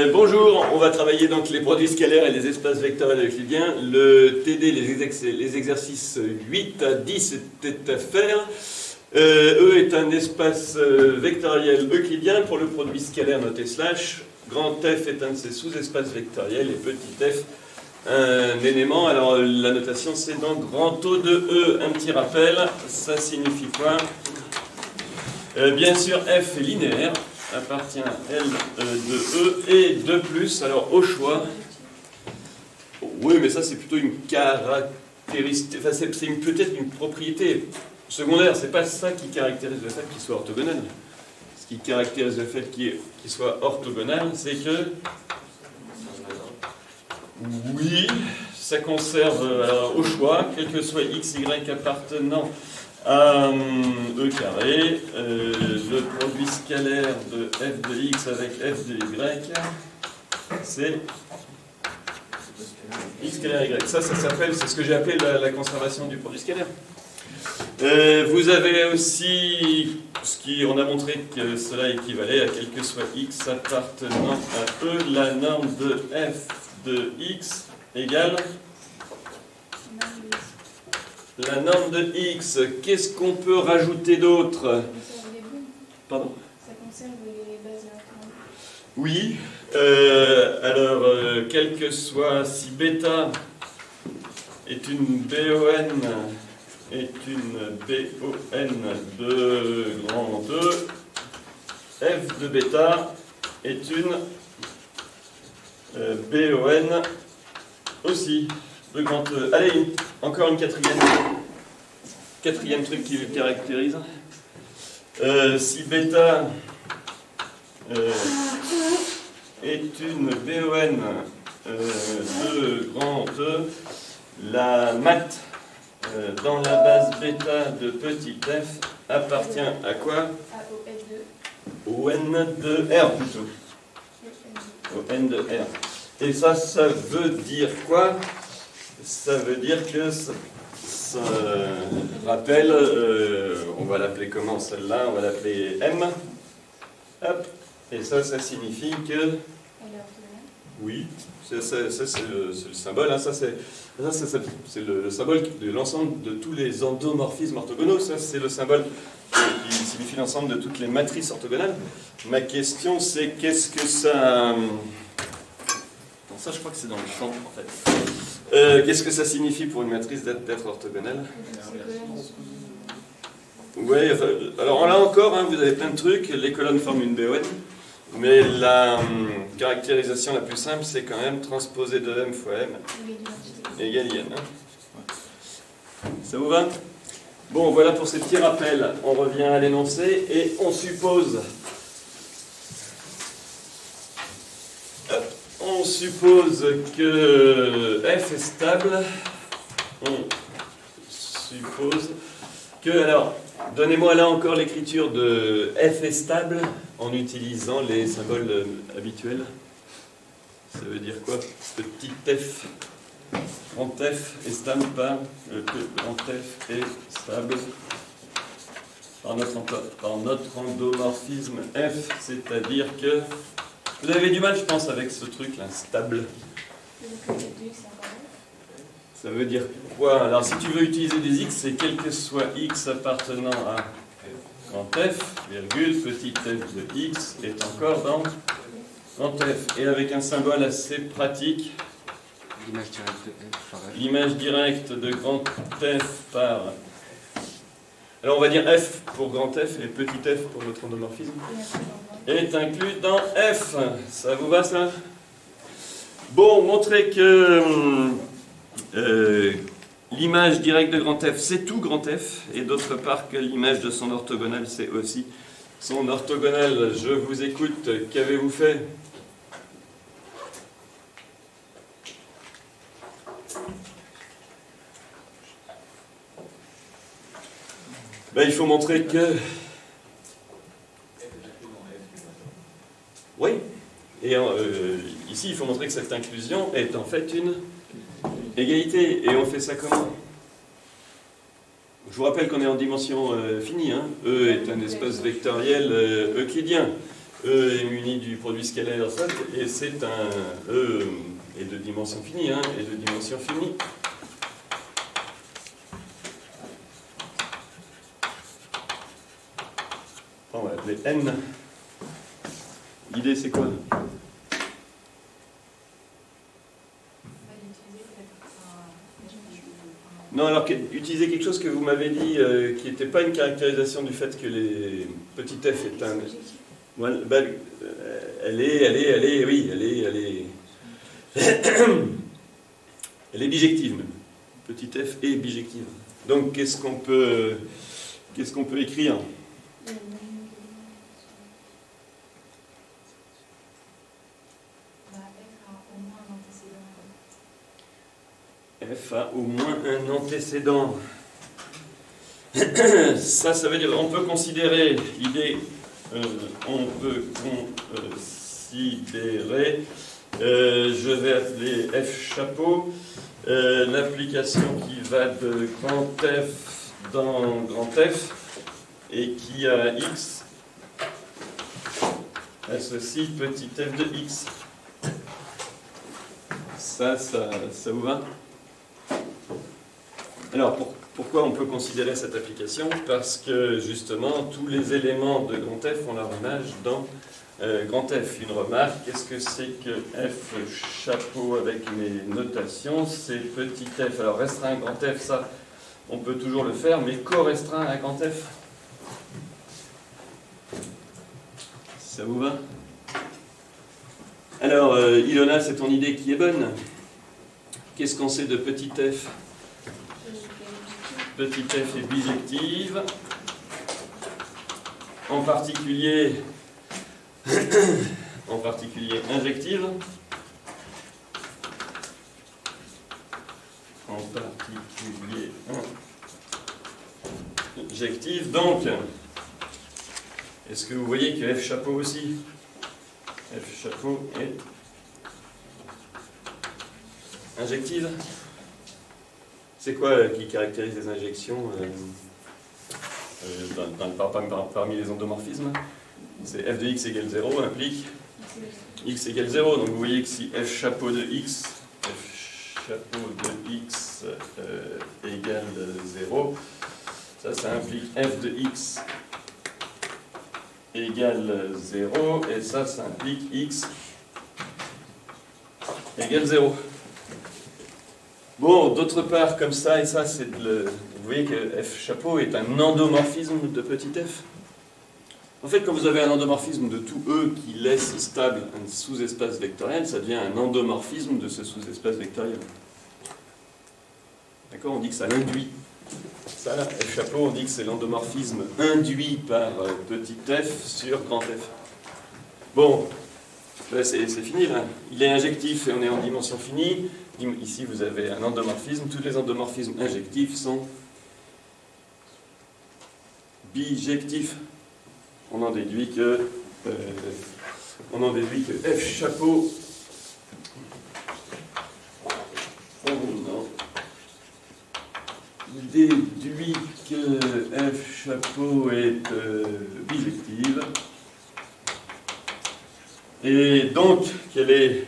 Bonjour, on va travailler donc les produits scalaires et les espaces vectoriels euclidiens. Le TD, les exercices 8 à 10 étaient à faire. E est un espace vectoriel euclidien pour le produit scalaire noté slash. Grand F est un de ses sous-espaces vectoriels et petit f un élément. Alors la notation c'est donc grand O de E. Un petit rappel, ça signifie quoi? Bien sûr F est linéaire, appartient à L de E et de plus, alors au choix. Oui, mais ça c'est plutôt une caractéristique, enfin c'est peut-être une propriété secondaire, c'est pas ça qui caractérise le fait qu'il soit orthogonal. Ce qui caractérise le fait qu'il soit orthogonal, c'est que, oui, ça conserve au choix, quel que soit x, y appartenant à E carré, le produit scalaire de f de x avec f de y, c'est x scalaire y. Ça s'appelle, c'est ce que j'ai appelé la conservation du produit scalaire. Vous avez aussi, on a montré que cela équivalait à quel que soit x appartenant à E, la norme de f de x égale la norme de x. Qu'est-ce qu'on peut rajouter d'autre? Pardon? Ça conserve les bases là. Oui. Alors, quel que soit, si bêta est une BON de grand E, f de bêta est une BON aussi de grand E. Allez, encore une quatrième truc qui le caractérise. Si bêta est une BON de grand E, la mat dans la base bêta de petit f appartient à quoi? Au n de R plutôt. Au n de R. Et ça veut dire quoi? Ça veut dire que ça rappelle, on va l'appeler comment celle-là? On va l'appeler M. Hop. Et ça signifie que... Oui, c'est le symbole. Hein, ça c'est le symbole de l'ensemble de tous les endomorphismes orthogonaux. Ça c'est le symbole qui signifie l'ensemble de toutes les matrices orthogonales. Ma question c'est qu'est-ce que ça... Bon, ça je crois que c'est dans le champ en fait. Qu'est-ce que ça signifie pour une matrice d'être orthogonale? Oui, enfin, alors là encore, hein, vous avez plein de trucs. Les colonnes forment une BON. Mais la caractérisation la plus simple, c'est quand même transposer de M fois M égale IN. Hein. Ça vous va? Bon, voilà pour ces petits rappels. On revient à l'énoncé et on suppose... On suppose que F est stable. On suppose que... Alors, donnez-moi là encore l'écriture de F est stable en utilisant les symboles habituels. Ça veut dire quoi? Petit f, grand F est stable par que grand F est stable par notre endomorphisme F, c'est-à-dire que vous avez du mal, je pense, avec ce truc-là, stable. Ça veut dire quoi? Alors, si tu veux utiliser des x, c'est quel que soit x appartenant à grand f, virgule, petit f de x est encore dans grand f. Et avec un symbole assez pratique, l'image directe de grand f par... Alors, on va dire f pour grand f et petit f pour notre endomorphisme, est inclus dans f. Ça vous va, ça? Bon, montrer que... l'image directe de grand F, c'est tout grand F, et d'autre part que l'image de son orthogonale, c'est aussi son orthogonale. Je vous écoute, qu'avez-vous fait? Ben, il faut montrer que... Oui, et ici, il faut montrer que cette inclusion est en fait une... égalité. Et on fait ça comment? Je vous rappelle qu'on est en dimension finie. Hein. E est un espace vectoriel euclidien. E est muni du produit scalaire, ça, et c'est un E est de dimension finie, hein, et de dimension finie. On va l'appeler N. L'idée, c'est quoi? Non, alors utiliser quelque chose que vous m'avez dit qui n'était pas une caractérisation du fait que les petits f est un. Voilà, ben, elle est bijective même. Petit f est bijective. Donc qu'est-ce qu'on peut écrire? F a au moins un antécédent. Ça veut dire on peut considérer l'idée, on peut considérer, je vais appeler F chapeau, l'application qui va de grand F dans grand F et qui a X associe petit f de X. Ça vous va? Alors, pourquoi on peut considérer cette application? Parce que, justement, tous les éléments de grand F ont leur image dans grand F. Une remarque, qu'est-ce que c'est que F chapeau avec mes notations? C'est petit f. Alors, restreint grand F, ça, on peut toujours le faire, mais co-restreint à grand F. Ça vous va? Alors, Ilona, c'est ton idée qui est bonne. Qu'est-ce qu'on sait de petit f? Petit f est bijective, en particulier injective, donc, est-ce que vous voyez que f chapeau aussi? F chapeau est injective. C'est quoi qui caractérise les injections parmi les endomorphismes? C'est f de x égale 0 implique x égale 0. Donc vous voyez que si f chapeau de x égale 0, ça implique f de x égale 0, et ça implique x égale 0. Bon, d'autre part, comme ça, et ça, c'est vous voyez que f chapeau est un endomorphisme de petit f. En fait, quand vous avez un endomorphisme de tout E qui laisse stable un sous-espace vectoriel, ça devient un endomorphisme de ce sous-espace vectoriel. D'accord? On dit que ça l'induit. Ça, là, f chapeau, on dit que c'est l'endomorphisme induit par petit f sur grand F. Bon, là, c'est fini, là. Il est injectif et on est en dimension finie. Ici, vous avez un endomorphisme. Tous les endomorphismes injectifs sont bijectifs. On en déduit que f chapeau. On en déduit que f chapeau est bijective. Et donc, quelle est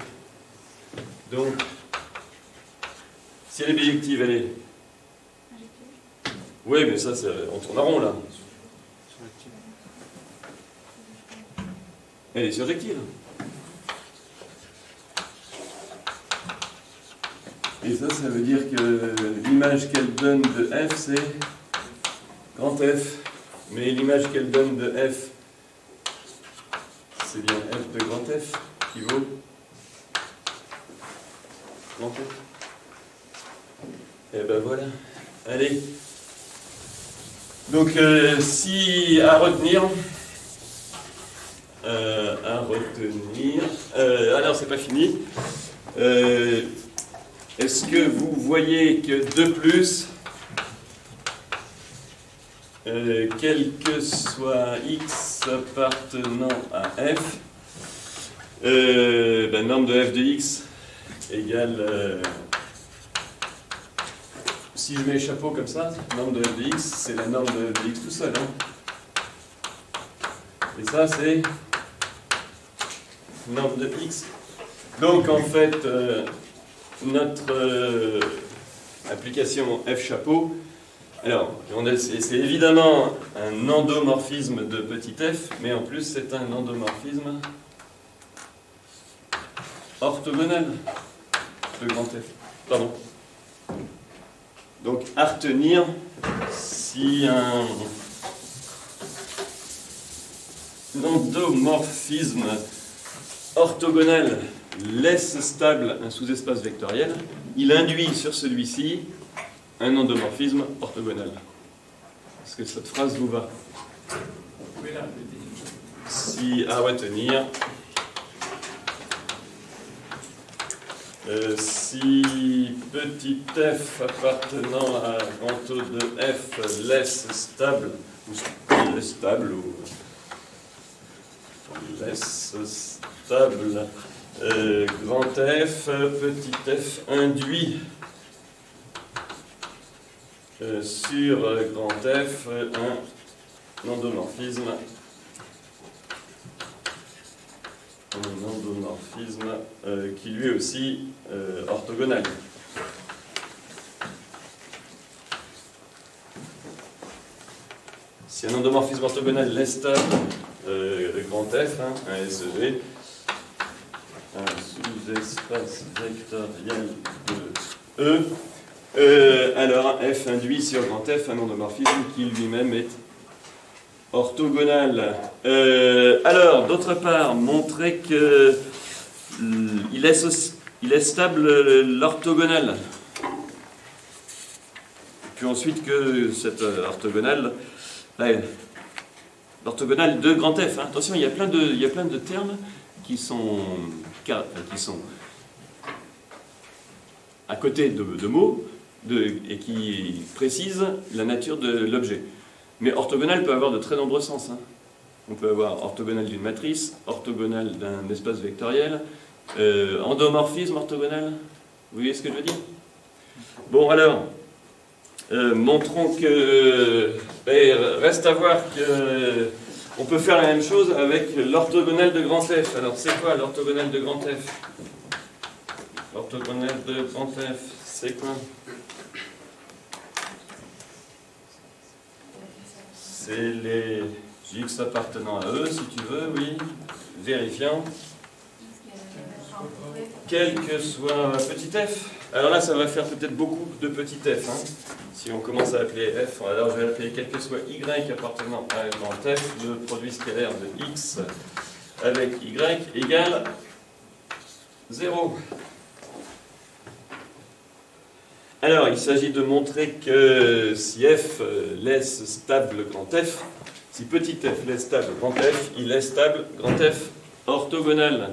donc si elle est bijective, elle est... Oui, mais ça, on tourne en rond, là. Elle est surjective. Et ça veut dire que l'image qu'elle donne de f, c'est grand F. Mais l'image qu'elle donne de f, c'est bien f de grand F qui vaut grand F. Et ben voilà. Allez. Donc, si à retenir. Alors, c'est pas fini. Est-ce que vous voyez que de plus, quel que soit x appartenant à f, norme de f de x égale... si je mets chapeau comme ça, norme de f de x, c'est la norme de f de x tout seul. Hein. Et ça, c'est norme de x. Donc en fait, notre application f chapeau, alors c'est évidemment un endomorphisme de petit f, mais en plus c'est un endomorphisme orthogonal de grand F. Pardon. Donc à retenir, si un endomorphisme orthogonal laisse stable un sous-espace vectoriel, il induit sur celui-ci un endomorphisme orthogonal. Est-ce que cette phrase vous va? Si à retenir, si petit f appartenant à grand O de f laisse stable, ou laisse stable grand F, petit f induit sur grand F un endomorphisme qui lui aussi orthogonal. Si un endomorphisme orthogonal laisse stable grand F, un SEV, un sous-espace vectoriel de E, alors F induit sur grand F un endomorphisme qui lui-même est orthogonal. Alors, d'autre part, montrer que il laisse stable l'orthogonal. Puis ensuite que cette orthogonale, l'orthogonale de grand F. Attention, il y a plein de termes qui sont à côté de mots et qui précisent la nature de l'objet. Mais orthogonal peut avoir de très nombreux sens. On peut avoir orthogonal d'une matrice, orthogonal d'un espace vectoriel, endomorphisme orthogonal. Vous voyez ce que je veux dire? Bon, alors, montrons que... reste à voir que on peut faire la même chose avec l'orthogonale de grand F. Alors, c'est quoi l'orthogonale de grand F? L'orthogonale de grand F, c'est quoi? C'est les x appartenant à E, si tu veux, oui. Vérifiant. Quel que soit petit f. Alors là, ça va faire peut-être beaucoup de petit f. Si on commence à appeler f, alors je vais appeler quel que soit y appartenant à grand f, le produit scalaire de x avec y égale 0. Alors, il s'agit de montrer que si f laisse stable grand F, si petit f laisse stable grand F, il laisse stable grand F orthogonal.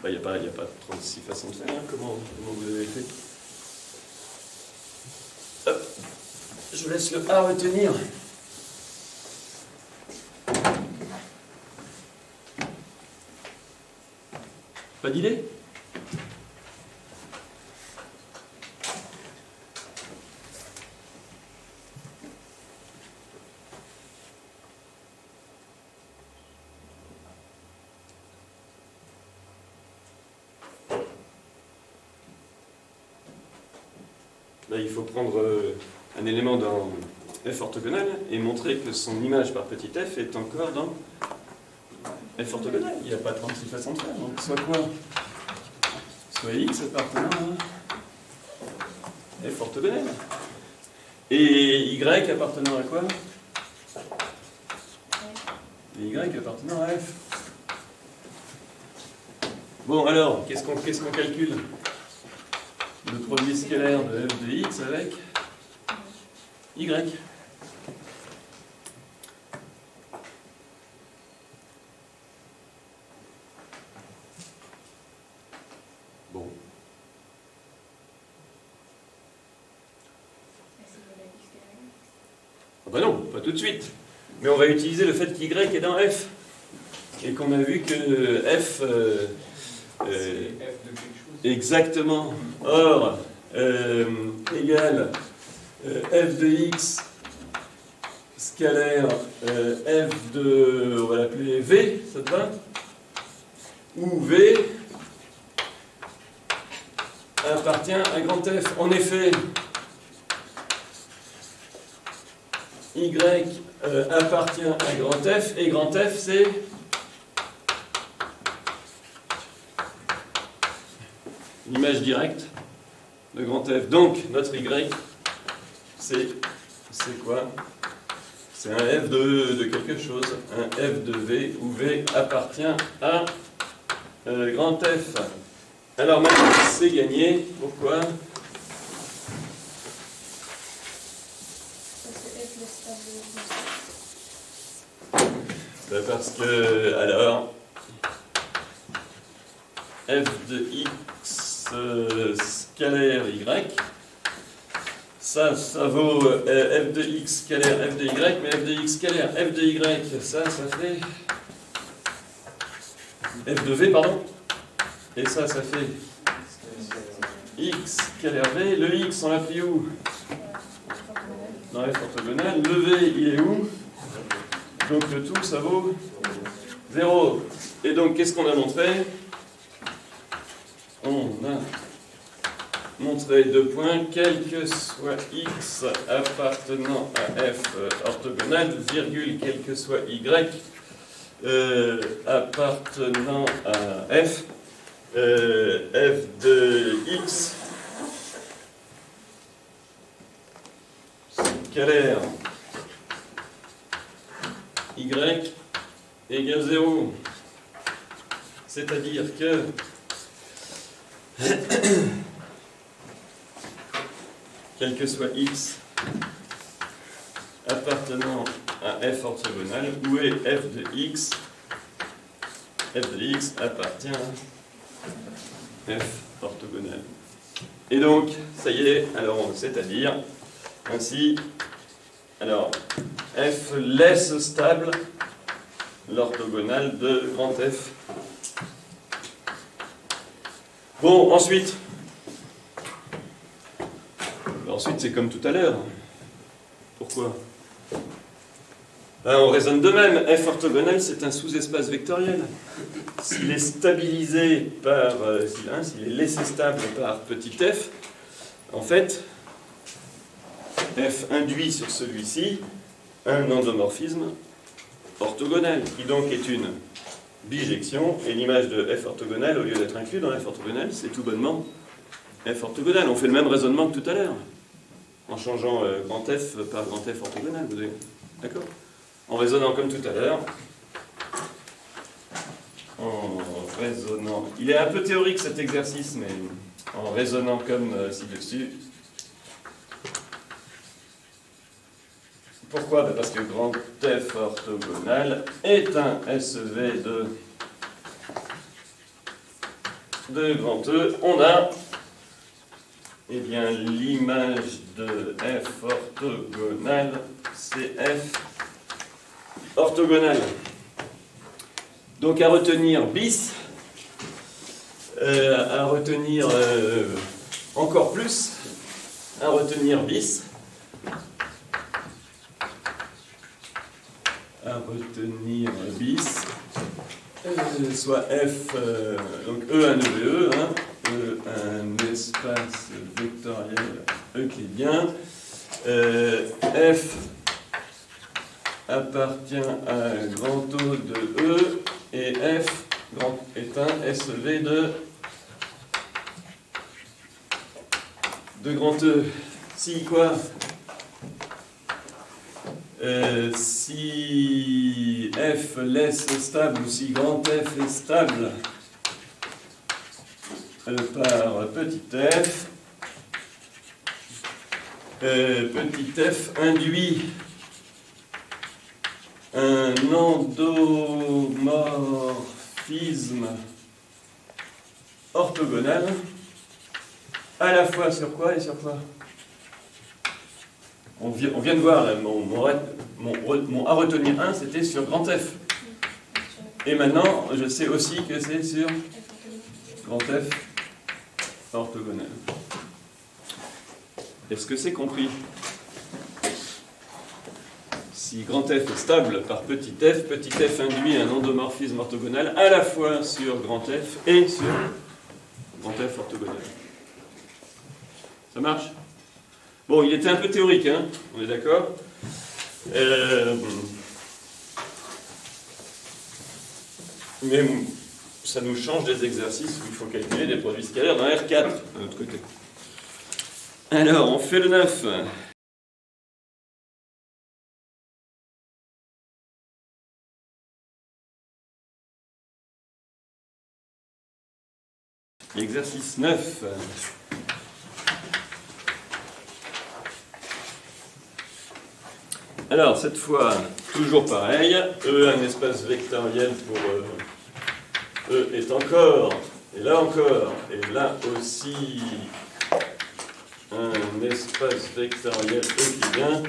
Il n'y a pas 36 façons de faire. Comment vous avez fait? Hop. Je laisse le A retenir. Pas d'idée? Là, il faut prendre un élément dans f orthogonal et montrer que son image par petit f est encore dans f orthogonal. Il n'y a pas 36 façons de faire. Donc, soit quoi? Soit x appartenant à f orthogonal. Et y appartenant à quoi? Et y appartenant à f. Bon, alors, qu'est-ce qu'on calcule? Le produit scalaire de f de x avec y. Bon. Ah bah non, pas tout de suite. Mais on va utiliser le fait qu'y est dans f. Et qu'on a vu que f... exactement. Or, égale f de x scalaire f de, on va l'appeler V, ça te va? Où V appartient à grand F. En effet, Y appartient à grand F, et grand F c'est l'image directe de grand F. Donc notre Y c'est quoi? C'est un F de quelque chose, un F de V, où V appartient à grand F. Alors maintenant c'est gagné, pourquoi? Parce que, alors, f de x scalaire y, ça vaut f de x scalaire f de y, mais f de x scalaire f de y, ça fait f de v, pardon, et ça fait x scalaire v, le x on l'a pris où? Dans f orthogonale, le v il est où? Donc le tout, ça vaut 0. Et donc, qu'est-ce qu'on a montré? On a montré 2 points, quel que soit x appartenant à f orthogonal, virgule, quel que soit y appartenant à f, f de x scalaire y égale 0. C'est-à-dire que quel que soit x appartenant à f orthogonal, où est f de x appartient à f orthogonal. Et donc, ça y est, alors c'est-à-dire, ainsi, alors, f laisse stable l'orthogonale de grand F. Bon, ensuite c'est comme tout à l'heure. Pourquoi? On raisonne de même. F orthogonal, c'est un sous-espace vectoriel. S'il est stabilisé par, s'il est laissé stable par petit f, en fait, f induit sur celui-ci un endomorphisme orthogonal, qui donc est une bijection, et l'image de f orthogonale, au lieu d'être inclus dans f orthogonale, c'est tout bonnement f orthogonal. On fait le même raisonnement que tout à l'heure, en changeant grand f par grand f orthogonal, vous avez... D'accord? En raisonnant comme tout à l'heure, en raisonnant... Il est un peu théorique cet exercice, mais en raisonnant comme ci-dessus. Pourquoi? Parce que grand F orthogonal est un SV de grand E. On a l'image de F orthogonal, c'est F orthogonal. Donc à retenir bis, à retenir encore plus, à retenir bis, soit F, donc E un EVE, hein, E un espace vectoriel euclidien, F appartient à grand O de E, et F est un SV de grand E. Si quoi? Si f laisse stable, ou si grand F est stable par petit f, petit f induit un endomorphisme orthogonal à la fois sur quoi et sur quoi? On vient de voir, là, mon à retenir 1, c'était sur grand F. Et maintenant, je sais aussi que c'est sur grand F orthogonal. Est-ce que c'est compris? si grand F est stable par petit f induit un endomorphisme orthogonal à la fois sur grand F et sur grand F orthogonal. Ça marche? Bon, il était un peu théorique, hein, on est d'accord? Mais ça nous change des exercices où il faut calculer des produits scalaires dans R4, de l'autre côté. Alors, on fait le 9. Exercice 9. Alors, cette fois, toujours pareil, E, un espace vectoriel pour E est encore, et là aussi, un espace vectoriel euclidien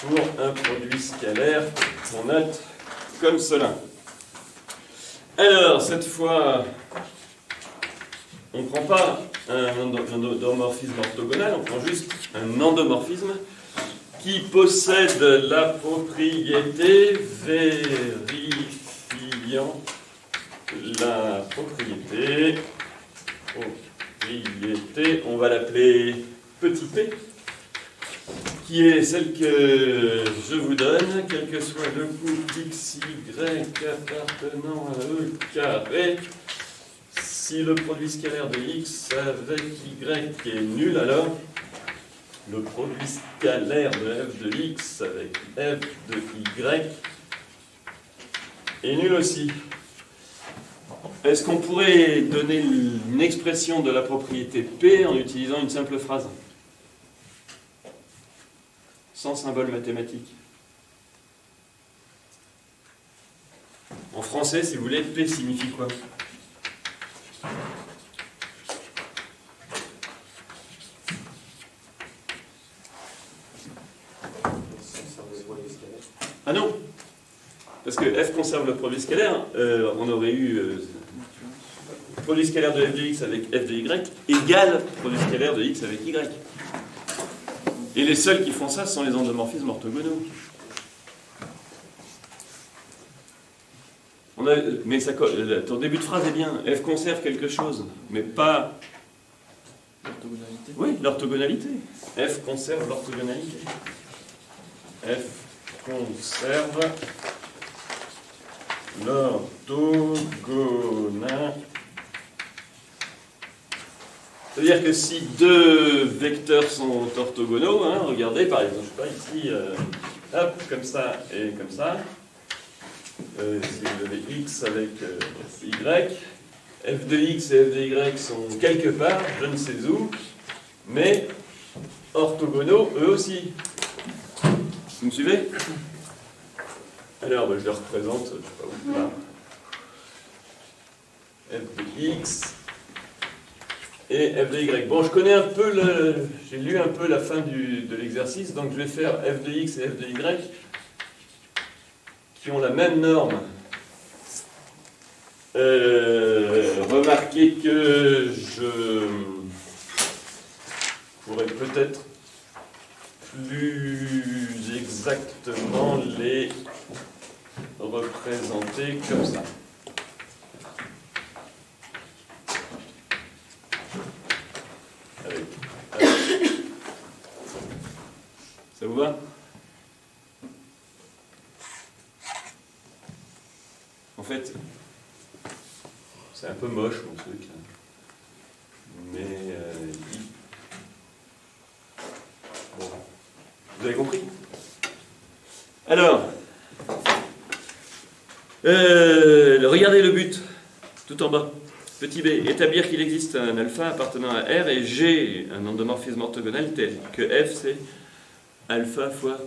pour un produit scalaire qu'on note comme cela. Alors, cette fois, on ne prend pas un endomorphisme orthogonal, on prend juste un endomorphisme qui possède la propriété vérifiant la propriété, on va l'appeler petit p, qui est celle que je vous donne, quel que soit le couple x, y appartenant à E carré, si le produit scalaire de x avec y est nul, alors le produit scalaire de f de x avec f de y est nul aussi. Est-ce qu'on pourrait donner une expression de la propriété P en utilisant une simple phrase? Sans symbole mathématique. En français, si vous voulez, P signifie quoi? Ah non, parce que f conserve le produit scalaire, on aurait eu produit scalaire de f de x avec f de y égale produit scalaire de x avec y. Et les seuls qui font ça sont les endomorphismes orthogonaux. Mais ça, ton début de phrase est bien, f conserve quelque chose, mais pas... L'orthogonalité. Oui, l'orthogonalité. F conserve l'orthogonalité. F conserve l'orthogonalité. C'est-à-dire que si deux vecteurs sont orthogonaux, hein, regardez par exemple, je sais pas, ici, hop, comme ça et comme ça. Si vous avez x avec y, f de x et f de y sont quelque part, je ne sais où, mais orthogonaux eux aussi. Vous me suivez? Alors, je les représente, je ne sais pas où, là. F de x et f de y. Bon, je connais un peu j'ai lu un peu la fin de l'exercice, donc je vais faire f de x et f de y qui ont la même norme. Remarquez que je pourrais peut-être plus exactement les représenter comme ça. Ça vous va? En fait, c'est un peu moche mon truc, là. Mais bon. Vous avez compris? Alors, regardez le but, tout en bas. Petit b, établir qu'il existe un alpha appartenant à R et G, un endomorphisme orthogonal tel que F c'est alpha fois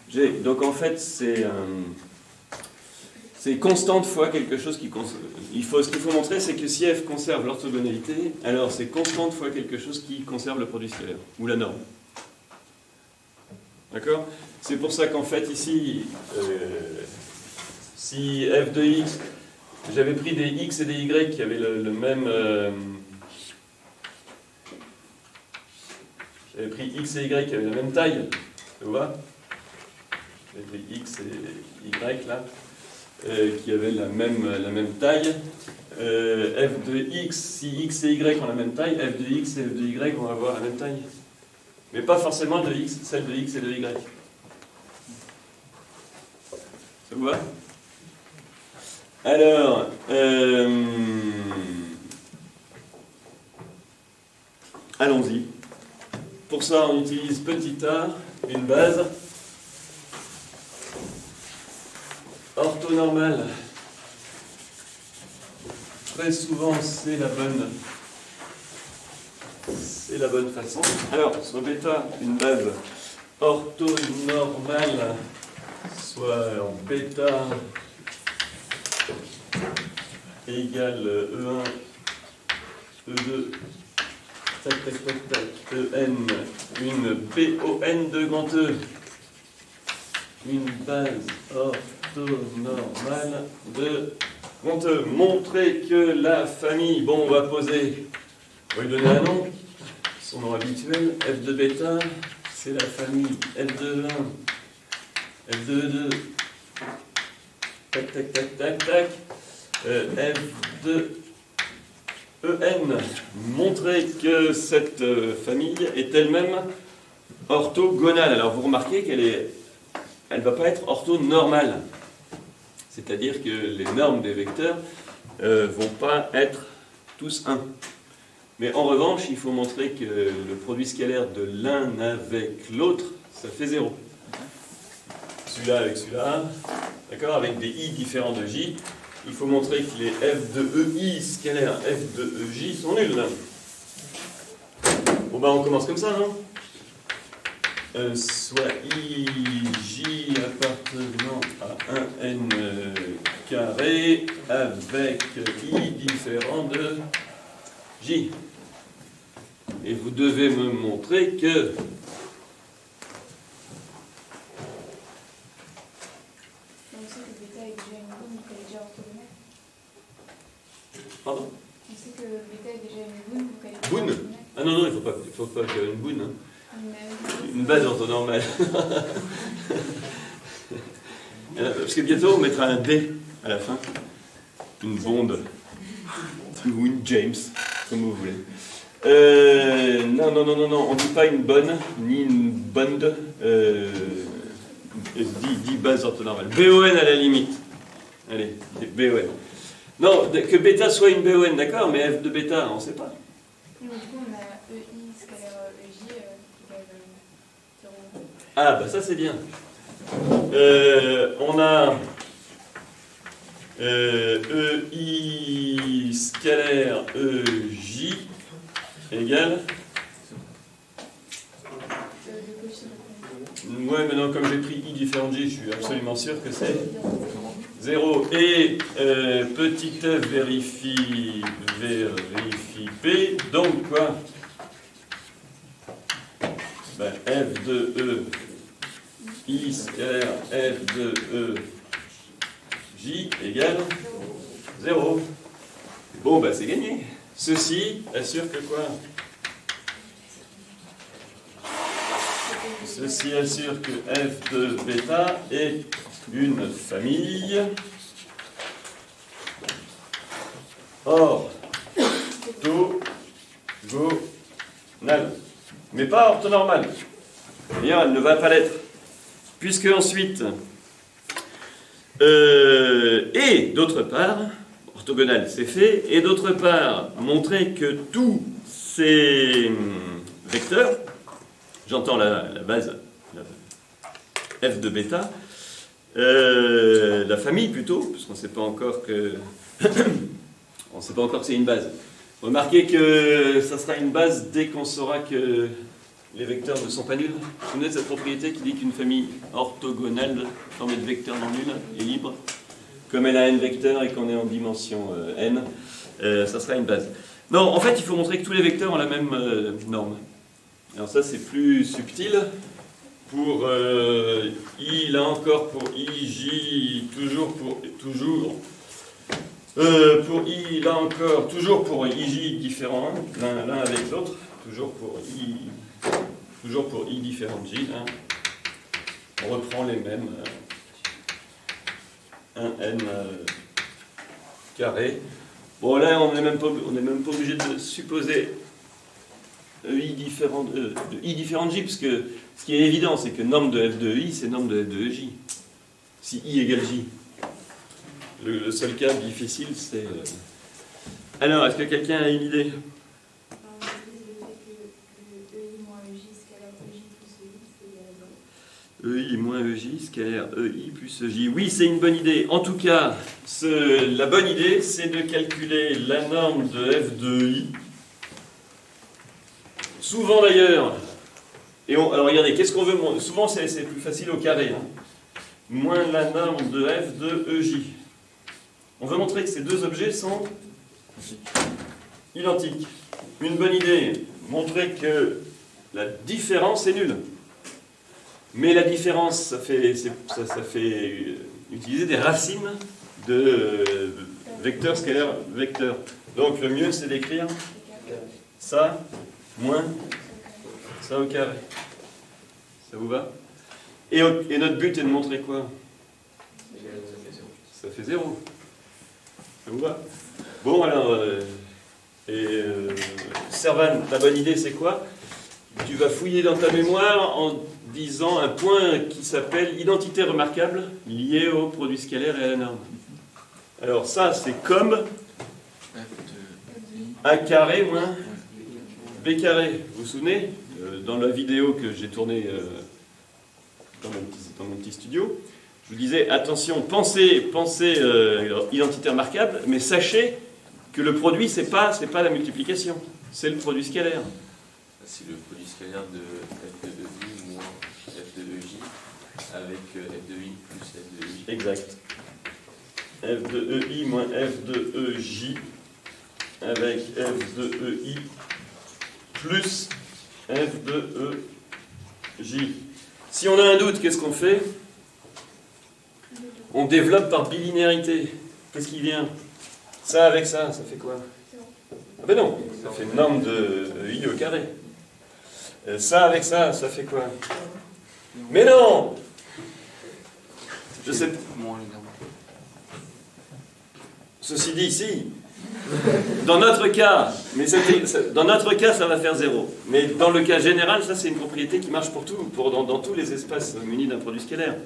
G. Donc en fait, c'est constante fois quelque chose qui conserve. Ce qu'il faut montrer, c'est que si F conserve l'orthogonalité, alors c'est constante fois quelque chose qui conserve le produit scalaire, ou la norme. D'accord? C'est pour ça qu'en fait, ici, si F de x, j'avais pris des x et des y qui avaient le même... j'avais pris x et y qui avaient la même taille, ça vous va? des X et Y là, qui avaient la même taille. F de X, si X et Y ont la même taille, F de X et F de Y vont avoir la même taille. Mais pas forcément de X, celle de X et de Y. Ça vous va? Alors, allons-y. Pour ça, on utilise petit a, une base orthonormale. Très souvent, c'est la bonne façon. Alors, sur bêta, une base orthonormale, soit bêta égale E1, E2, tac, tac, tac, tac, EN, une BON de grand E, une base orthonormale de grand E. Montrer que la famille, bon, on va poser, on va lui donner un nom, son nom habituel, F de bêta, c'est la famille F de 1, F de 2, tac, tac, tac, tac, tac, F de EN, montrer que cette famille est elle-même orthogonale. Alors vous remarquez qu'elle ne va pas être orthonormale, c'est-à-dire que les normes des vecteurs ne vont pas être tous 1. Mais en revanche, il faut montrer que le produit scalaire de l'un avec l'autre, ça fait 0. Celui-là avec celui-là, d'accord, avec des i différents de j. Il faut montrer que les f de ei scalaires f de ej sont nuls. Bon ben on commence comme ça, non? Soit ij appartenant à un n carré avec i différent de j. Et vous devez me montrer que pardon? On sait que bêta est déjà une boune, donc elle est Boune? Ah non, non, il ne faut pas faire une boune. Hein. Une base orthonormale. Parce que bientôt on mettra un D à la fin. Une bonde. Ou une James, comme vous voulez. Non, on ne dit pas une bonne, ni une bond. Dit base orthonormale. BON à la limite. Allez, BON. Non, que bêta soit une BON, d'accord, mais f de bêta, on ne sait pas. Du coup, on a EI scalaire EJ égale 0. Ah, bah ça c'est bien. On a EI scalaire EJ égale. Ouais, mais non, comme j'ai pris I différent de J, je suis absolument sûr que c'est 0. Et petit f vérifie P, donc quoi? Ben, f de E, I scalaire f de E, J égale 0. Bon, ben c'est gagné. Ceci assure que quoi? Ceci assure que f de bêta est une famille orthogonale, mais pas orthonormale. D'ailleurs, elle ne va pas l'être, puisque ensuite, et d'autre part, orthogonale c'est fait, et d'autre part, montrer que tous ces vecteurs, j'entends la base, f de bêta, la famille plutôt, puisqu'on ne sait pas encore que on ne sait pas encore que c'est une base. Remarquez que ça sera une base dès qu'on saura que les vecteurs ne sont pas nuls. Vous vous souvenez de cette propriété qui dit qu'une famille orthogonale formée de vecteurs non nuls est libre? Comme elle a n vecteurs et qu'on est en dimension n, ça sera une base. Non, en fait, il faut montrer que tous les vecteurs ont la même norme. Alors ça, c'est plus subtil. Pour I, là encore, pour IJ, pour I, là encore, toujours pour IJ différents, l'un avec l'autre, toujours pour I différent de J, hein. On reprend les mêmes. 1n carré. Bon, là, on n'est même pas obligé de supposer i différent de i différent de j, parce que ce qui est évident, c'est que norme de f de i, c'est norme de f de j. Si i égale j. Le seul cas difficile, c'est... Alors, est-ce que quelqu'un a une idée? On utilise le fait que EI moins EJ scalaire EJ plus EI, c'est égal à 0. EI moins EJ, scalaire EI plus EJ. Oui, c'est une bonne idée. En tout cas, la bonne idée, c'est de calculer la norme de f de i. Souvent d'ailleurs, alors regardez, qu'est-ce qu'on veut? Souvent, c'est plus facile au carré. Hein. Moins la norme de f de EJ. On veut montrer que ces deux objets sont identiques. Une bonne idée, montrer que la différence est nulle. Mais la différence, ça fait utiliser des racines de vecteur, scalaire, vecteur. Donc le mieux, c'est d'écrire ça moins ça au carré. Ça vous va? Et notre but est de montrer quoi? Ça fait 0. Ça vous va? Bon, alors, Servan, ta bonne idée, c'est quoi? Tu vas fouiller dans ta mémoire en disant un point qui s'appelle identité remarquable liée au produit scalaire et à la norme. Alors ça, c'est comme a carré moins b carré. Vous vous souvenez? Dans la vidéo que j'ai tournée dans mon petit studio, je vous disais, attention, pensez identité remarquable, mais sachez que le produit, c'est pas la multiplication, c'est le produit scalaire. C'est le produit scalaire de f de i moins f de ej avec f de i plus f de ej. Exact. f de ei moins f de ej avec f de ei plus f de ej. Si on a un doute, qu'est-ce qu'on fait? On développe par bilinéarité. Qu'est-ce qui vient? Ça avec ça fait quoi? Ah ben non, ça fait norme de i au carré. Ça avec ça fait quoi? Mais non! Je sais pas. Ceci dit, ici, dans notre cas, dans notre cas, ça va faire 0. Mais dans le cas général, ça c'est une propriété qui marche pour tout, dans tous les espaces munis d'un produit scalaire.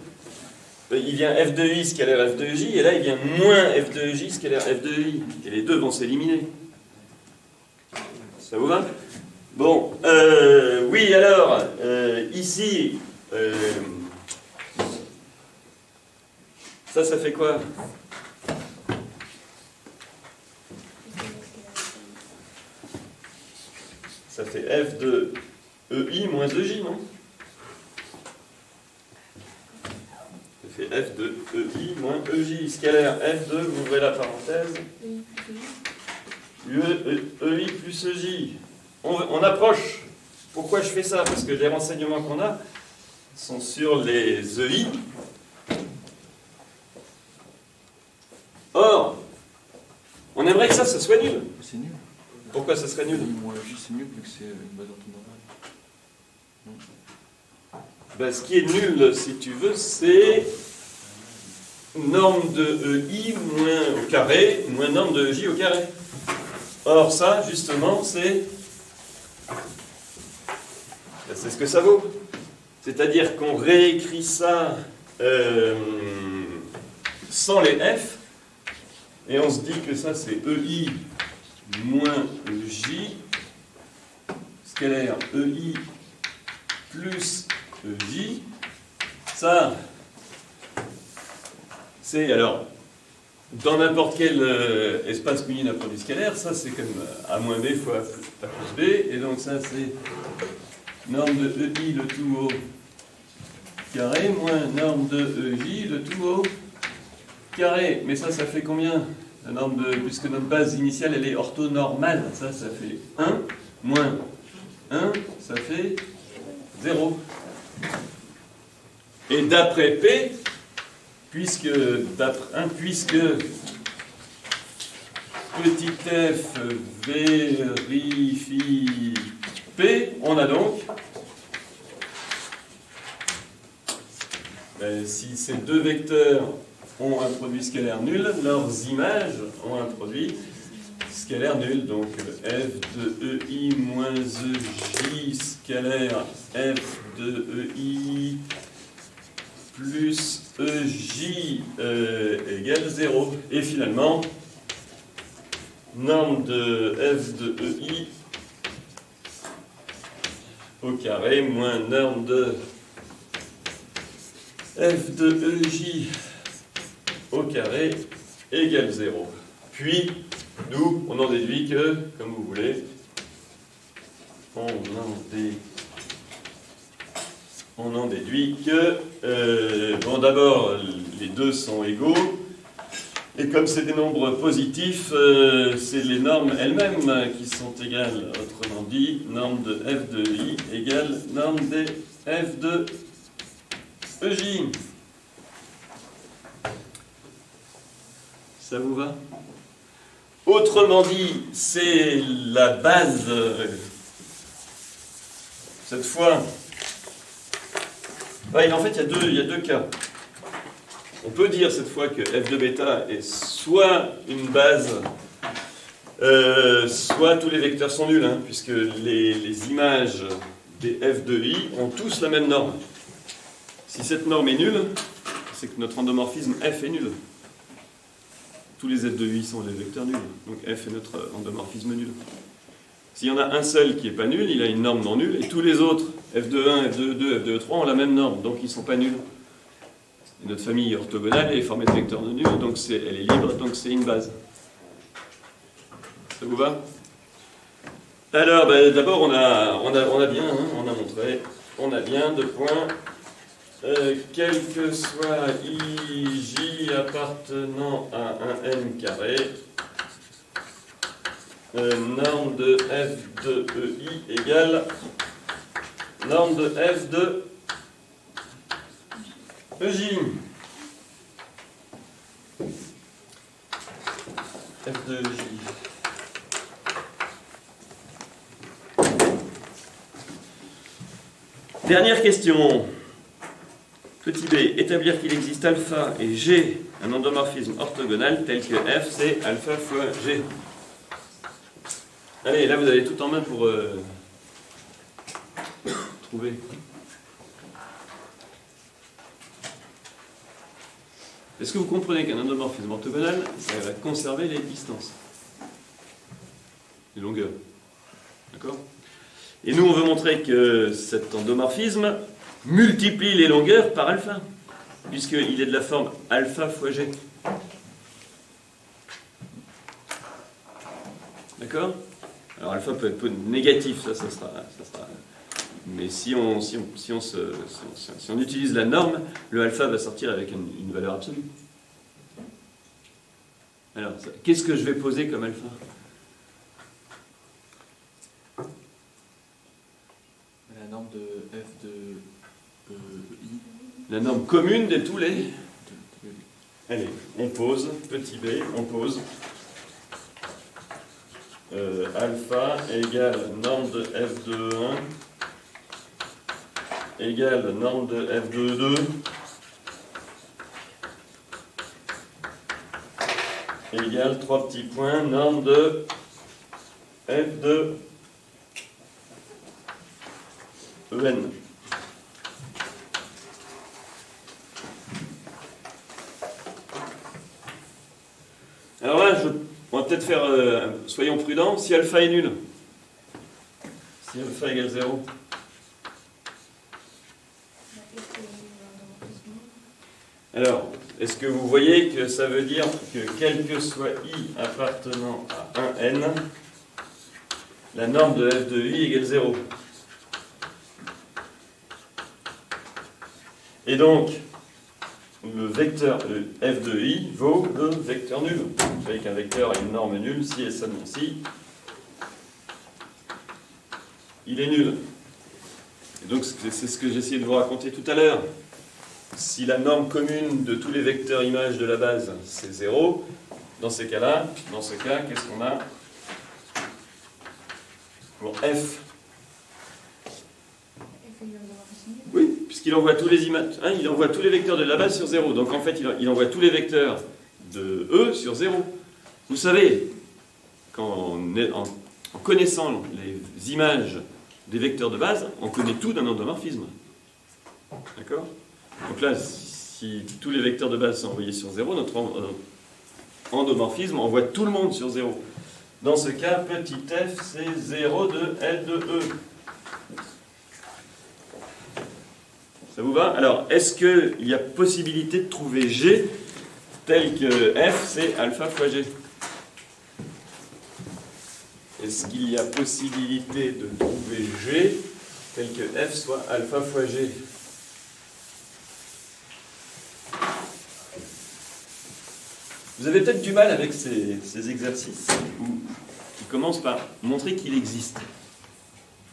Il vient f de i scalaire f de j, et là il vient moins f de j scalaire f de i. Et les deux vont s'éliminer. Ça vous va? Bon, oui, alors, ici, ça fait quoi? Ça fait f de ei moins ej, non? Ça fait f de ei moins ej, scalaire f de, vous ouvrez la parenthèse, ei plus ej. On approche. Pourquoi je fais ça? Parce que les renseignements qu'on a sont sur les EI. Or, on aimerait que ça soit nul. C'est nul. Pourquoi ça serait nul? Moins j, c'est nul vu que c'est une base orthonormale. Ben, ce qui est nul, si tu veux, c'est norme de EI moins au carré, moins norme de EJ au carré. Or, ça, justement, c'est ce que ça vaut. C'est-à-dire qu'on réécrit ça sans les F, et on se dit que ça, c'est EI moins EJ, scalaire EI plus EJ. Ça, c'est alors, dans n'importe quel espace muni d'un produit scalaire, ça c'est comme A moins B fois A plus B, et donc ça c'est norme de EI le tout au carré moins norme de EJ le tout au carré. Mais ça fait combien? La norme de, puisque notre base initiale elle est orthonormale, ça fait 1 moins 1, ça fait 0. Et d'après P, puisque petit f vérifie P, on a donc ces deux vecteurs ont un produit scalaire nul, leurs images ont un produit scalaire nul. Donc f de EI moins EJ scalaire f de EI plus EJ égale 0. Et finalement, norme de f de EI au carré moins norme de f de EJ au carré égale 0. Puis, nous, on en déduit que, comme vous voulez, on en déduit que, bon, d'abord, les deux sont égaux, et comme c'est des nombres positifs, c'est les normes elles-mêmes qui sont égales. Autrement dit, norme de f de I égale norme de f de EJ. Ça vous va? Autrement dit, c'est la base. Cette fois, ouais, en fait, il y a deux cas. On peut dire cette fois que f de bêta est soit une base, soit tous les vecteurs sont nuls, hein, puisque les images des f de I ont tous la même norme. Si cette norme est nulle, c'est que notre endomorphisme f est nul. Tous les f de I sont des vecteurs nuls, donc f est notre endomorphisme nul. S'il y en a un seul qui n'est pas nul, il a une norme non nulle, et tous les autres, f de 1, f de 2, f de 3, ont la même norme, donc ils ne sont pas nuls. Et notre famille orthogonale est formée de vecteurs non nuls, donc elle est libre, donc c'est une base. Ça vous va? Alors, d'abord, on a bien, hein, on a bien deux points. Quel que soit IJ appartenant à un n carré, norme de f de EI égale norme de f de EJ. F de EJ. Dernière question. Petit b, établir qu'il existe alpha et g, un endomorphisme orthogonal tel que f, c'est alpha fois g. Allez, là vous avez tout en main pour trouver. Est-ce que vous comprenez qu'un endomorphisme orthogonal, ça va conserver les distances, les longueurs? D'accord? Et nous, on veut montrer que cet endomorphisme multiplie les longueurs par alpha, puisqu'il est de la forme alpha fois g. D'accord? Alors alpha peut être négatif, ça sera. Mais si on utilise la norme, le alpha va sortir avec une valeur absolue. Alors, qu'est-ce que je vais poser comme alpha? La norme de f de I. La norme commune de tous les... Allez, on pose, petit b, on pose alpha égale norme de f de 1 égale norme de f de 2 égale 3 petits points, norme de f de en. Alors là, on va peut-être faire, soyons prudents, si alpha est nul, si alpha égale 0, alors, est-ce que vous voyez que ça veut dire que quel que soit I appartenant à un n, la norme de f de I égale 0? Et donc, le vecteur f de I vaut le vecteur nul. Vous savez qu'un vecteur a une norme nulle si et seulement si il est nul. Et donc, c'est ce que j'ai essayé de vous raconter tout à l'heure. Si la norme commune de tous les vecteurs images de la base, c'est 0, dans ce cas, qu'est-ce qu'on a pour f? F égale 0 à l'infini. Oui. puisqu'il envoie tous les images, hein, il envoie tous les vecteurs de la base sur 0. Donc en fait, il envoie tous les vecteurs de E sur 0. Vous savez, en connaissant les images des vecteurs de base, on connaît tout d'un endomorphisme. D'accord? Donc là, si tous les vecteurs de base sont envoyés sur 0, notre endomorphisme envoie tout le monde sur 0. Dans ce cas, petit f, c'est 0 de L de E. Ça vous va? Alors, est-ce qu'il y a possibilité de trouver G tel que F, c'est alpha fois G? Est-ce qu'il y a possibilité de trouver G tel que F soit alpha fois G? Vous avez peut-être du mal avec ces exercices qui commencent par montrer qu'il existe.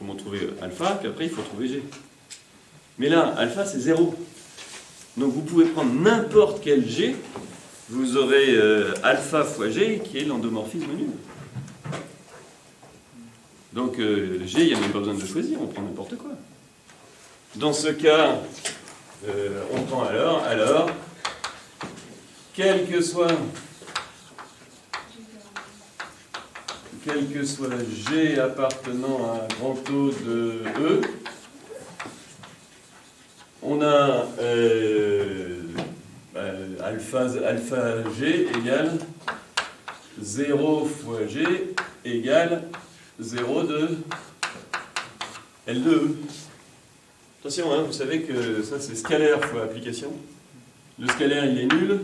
Il faut trouver alpha, puis après il faut trouver G. Mais là, alpha c'est 0. Donc vous pouvez prendre n'importe quel G, vous aurez alpha fois G qui est l'endomorphisme nul. Donc G, il n'y a même pas besoin de choisir, on prend n'importe quoi. Dans ce cas, on prend alors, quel que soit G appartenant à un grand O de E, on a alpha G égale 0 fois G égale 0 de L de E. Attention, hein, vous savez que ça c'est scalaire fois application. Le scalaire il est nul,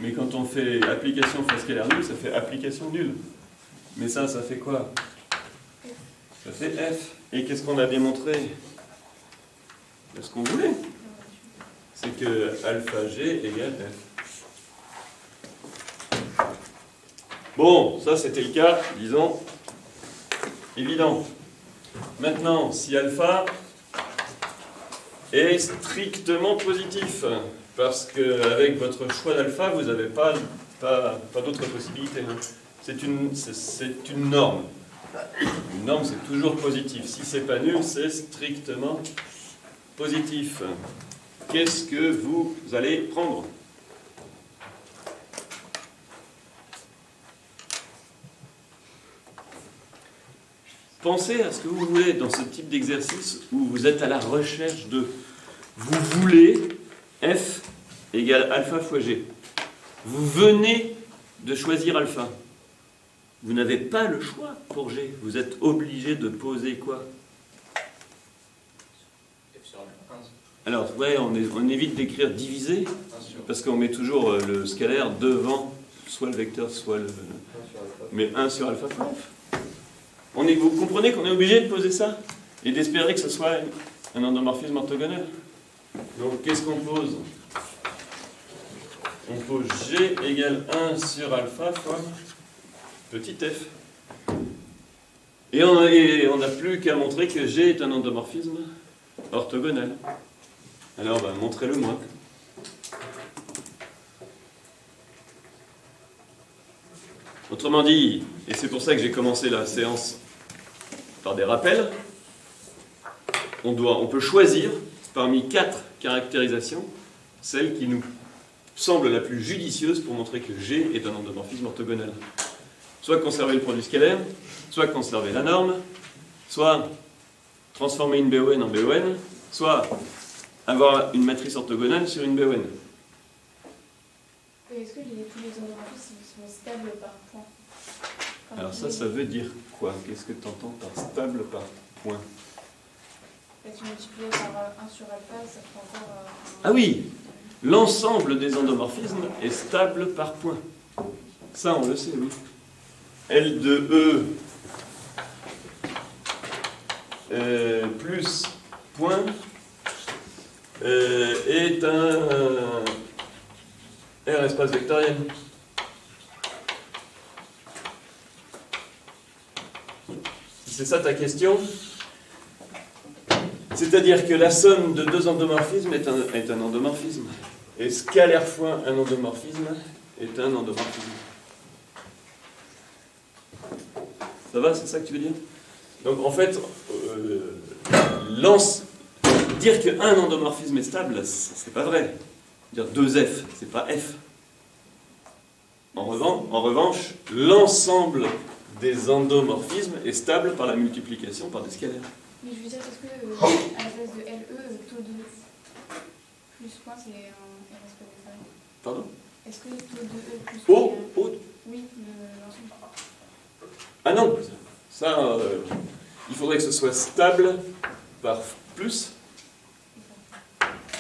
mais quand on fait application fois scalaire nul, ça fait application nulle. Mais ça fait quoi? Ça fait F. Et qu'est-ce qu'on a démontré? Ce qu'on voulait. C'est que alpha G égale F. Bon, ça c'était le cas, disons, évident. Maintenant, si alpha est strictement positif, parce qu'avec votre choix d'alpha, vous n'avez pas d'autre possibilité. C'est une norme. Une norme, c'est toujours positif. Si c'est pas nul, c'est strictement positif. Qu'est-ce que vous allez prendre? Pensez à ce que vous voulez dans ce type d'exercice où vous êtes à la recherche de... Vous voulez F égale alpha fois G. Vous venez de choisir alpha. Vous n'avez pas le choix pour G. Vous êtes obligé de poser quoi? F sur alpha 1. Alors, ouais, on évite d'écrire divisé, parce qu'on met toujours le scalaire devant soit le vecteur, soit le... Mais 1 sur alpha fois F. Vous comprenez qu'on est obligé de poser ça et d'espérer que ce soit un endomorphisme orthogonal. Donc, qu'est-ce qu'on pose? On pose G égale 1 sur alpha fois petit f. Et on n'a plus qu'à montrer que G est un endomorphisme orthogonal. Alors, montrez-le moi. Autrement dit, et c'est pour ça que j'ai commencé la séance par des rappels, on peut choisir parmi 4 caractérisations celle qui nous semble la plus judicieuse pour montrer que G est un endomorphisme orthogonal. Soit conserver le produit scalaire, soit conserver la norme, soit transformer une BON en BON, soit avoir une matrice orthogonale sur une BON. Et est-ce que tous les endomorphismes sont stables par point? Alors ça veut dire quoi? Qu'est-ce que tu entends par stable par point? Tu multiplies par 1 sur alpha, ça fait encore... Ah oui, l'ensemble des endomorphismes est stable par point. Ça, on le sait, oui. L de E plus point est un R espace vectoriel. C'est ça ta question? C'est-à-dire que la somme de deux endomorphismes est un endomorphisme. Et scalaire fois un endomorphisme est un endomorphisme. Ça va, c'est ça que tu veux dire? Donc en fait, dire qu'un endomorphisme est stable, c'est pas vrai. Dire 2F, c'est pas F. En revanche, l'ensemble des endomorphismes est stable par la multiplication par des scalaires. Mais je veux dire, est-ce que à la place de LE, taux de plus point, c'est un RS pas. Pardon? Est-ce que taux de E plus O, point, O. oui, l'ensemble. Ah non, ça, il faudrait que ce soit stable par plus.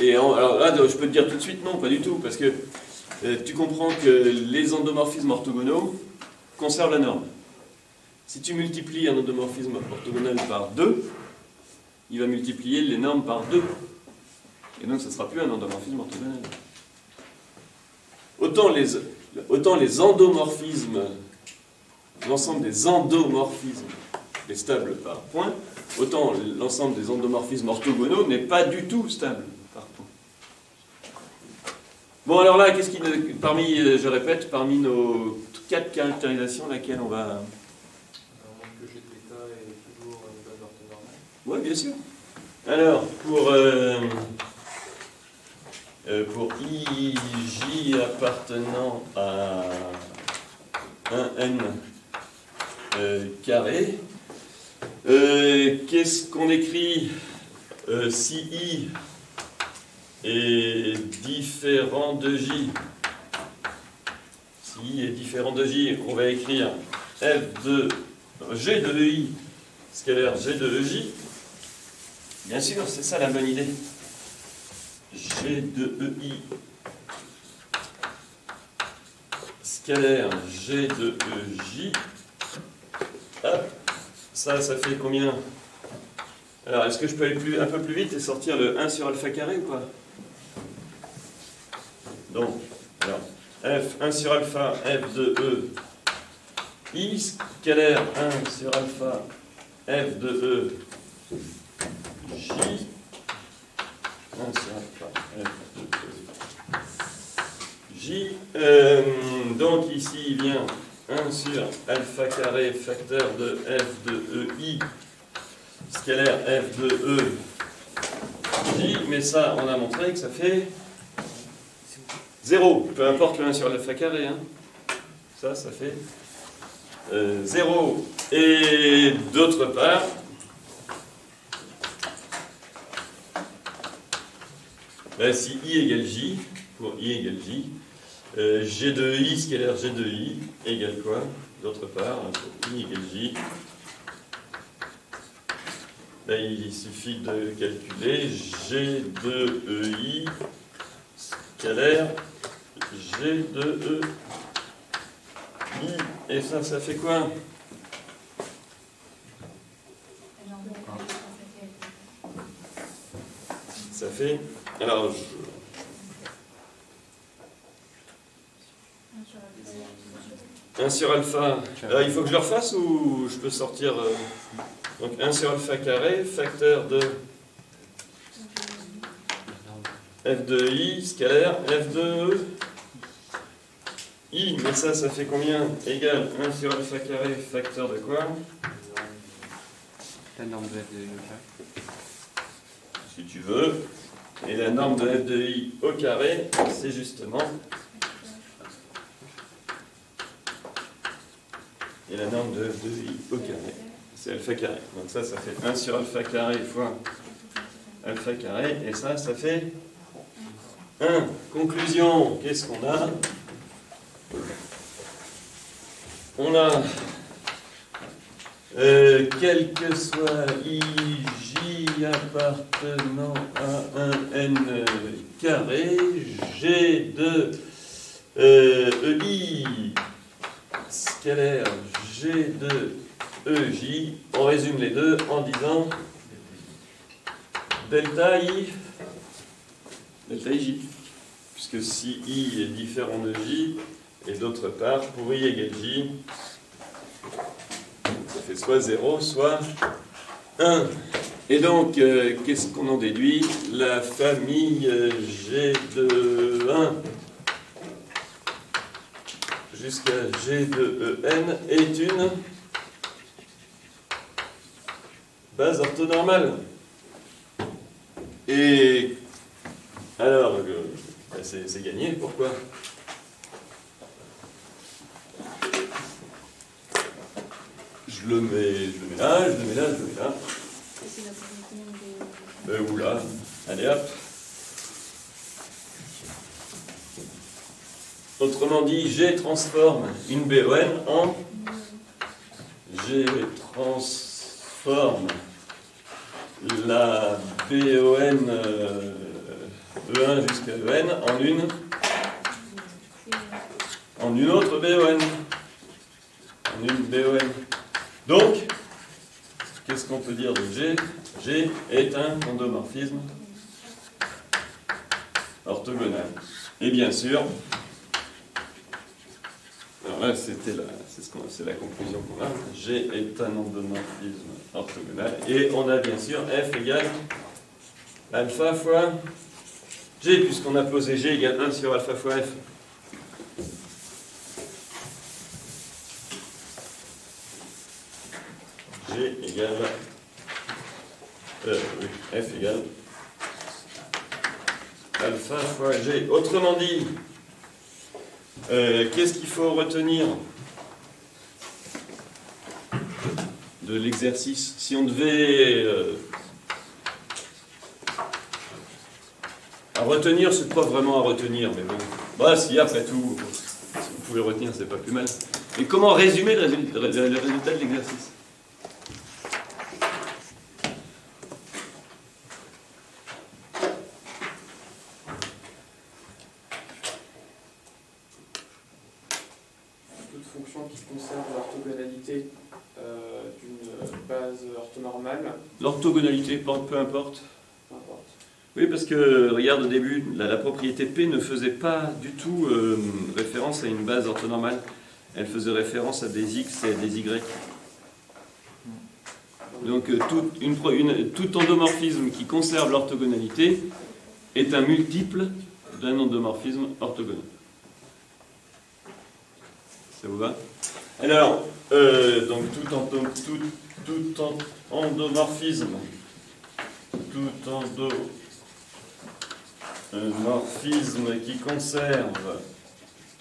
Et alors là, je peux te dire tout de suite non, pas du tout, parce que tu comprends que les endomorphismes orthogonaux conservent la norme. Si tu multiplies un endomorphisme orthogonal par 2, il va multiplier les normes par 2. Et donc, ça ne sera plus un endomorphisme orthogonal. Autant les endomorphismes, l'ensemble des endomorphismes est stable par point, autant l'ensemble des endomorphismes orthogonaux n'est pas du tout stable par point. Bon, alors là, qu'est-ce qui, je répète, parmi nos 4 caractérisations, laquelle on va... Que GTK est toujours une base orthonormale. Oui, bien sûr. Alors, pour IJ appartenant à un N carré, qu'est-ce qu'on écrit si I est différent de J? Si I est différent de J, on va écrire F de G de EI scalaire G de EJ. Bien sûr, c'est ça la bonne idée. G de EI scalaire G de EJ. Hop, ça fait combien? Alors, est-ce que je peux aller un peu plus vite et sortir le 1 sur alpha carré ou pas? Donc, alors, F1 sur alpha, F de E, I scalaire 1 sur alpha, F de E, J, 1 sur alpha, F de E, J. Donc ici, il vient 1 sur alpha carré facteur de F de EI scalaire F de E, J. Mais ça, on a montré que ça fait 0, peu importe le 1 sur alpha carré, hein. Ça fait 0. Et d'autre part, si I égale J, pour I égale J, G de I scalaire G de I égale quoi? D'autre part, pour I égale J, là il suffit de calculer G de EI scalaire G de E I, et ça fait quoi? Ça fait, alors 1 sur alpha, il faut que je le refasse ou je peux sortir donc 1 sur alpha carré, facteur de F de I scalaire F de E I, mais ça fait combien? Égal 1 sur alpha carré, facteur de quoi? La norme de F de I au carré. Si tu veux. Et la norme de F de I au carré, c'est justement... Et la norme de F de I au carré, c'est alpha carré. Donc ça fait 1 sur alpha carré fois alpha carré, et ça fait 1. Conclusion, qu'est-ce qu'on a? On a, quel que soit IJ appartenant à un N carré, G de EI scalaire G de EJ, on résume les deux en disant delta IJ, puisque si I est différent de J, et d'autre part, pour I égale J, ça fait soit 0, soit 1. Et donc, qu'est-ce qu'on en déduit? La famille G de 1 jusqu'à G de EN est une base orthonormale. Et alors, c'est gagné, pourquoi? Je le mets là, je le mets là, je le mets là. C'est la première des... Oula, allez hop. Autrement dit, G transforme une BON en... G transforme la BON E1 jusqu'à EN en une autre BON. En une BON. Donc, qu'est-ce qu'on peut dire de G? G est un endomorphisme orthogonal. Et bien sûr, alors là c'est la conclusion qu'on a. G est un endomorphisme orthogonal. Et on a bien sûr F égale alpha fois G, puisqu'on a posé G égale 1 sur alpha fois F. G égale F égale alpha fois G. Autrement dit, qu'est-ce qu'il faut retenir de l'exercice? Si on devait... à retenir, c'est pas vraiment à retenir, mais bon. Bah si, après tout, si vous pouvez retenir, c'est pas plus mal. Et comment résumer le résultat de l'exercice? Toute fonction qui conserve l'orthogonalité d'une base orthonormale, L'orthogonalité, peu importe. peu importe. Oui, parce que, regarde au début, la propriété P ne faisait pas du tout référence à une base orthonormale. Elle faisait référence à des X et à des Y. Donc tout endomorphisme qui conserve l'orthogonalité est un multiple d'un endomorphisme orthogonal. Ça vous va? Alors, donc tout endomorphisme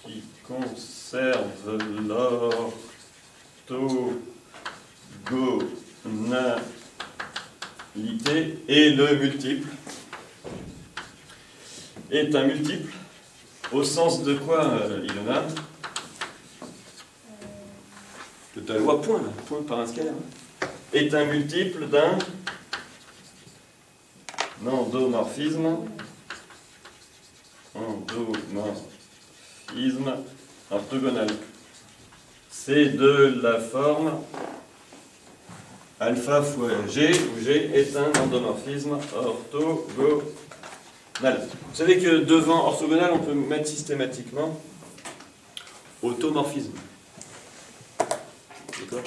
qui conserve l'orthogonalité et le multiple est un multiple au sens de quoi, Ilona? De ta loi point par un scalaire. Est un multiple d'un endomorphisme orthogonal. C'est de la forme alpha fois G, où G est un endomorphisme orthogonal. Vous savez que devant orthogonal, on peut mettre systématiquement automorphisme. D'accord?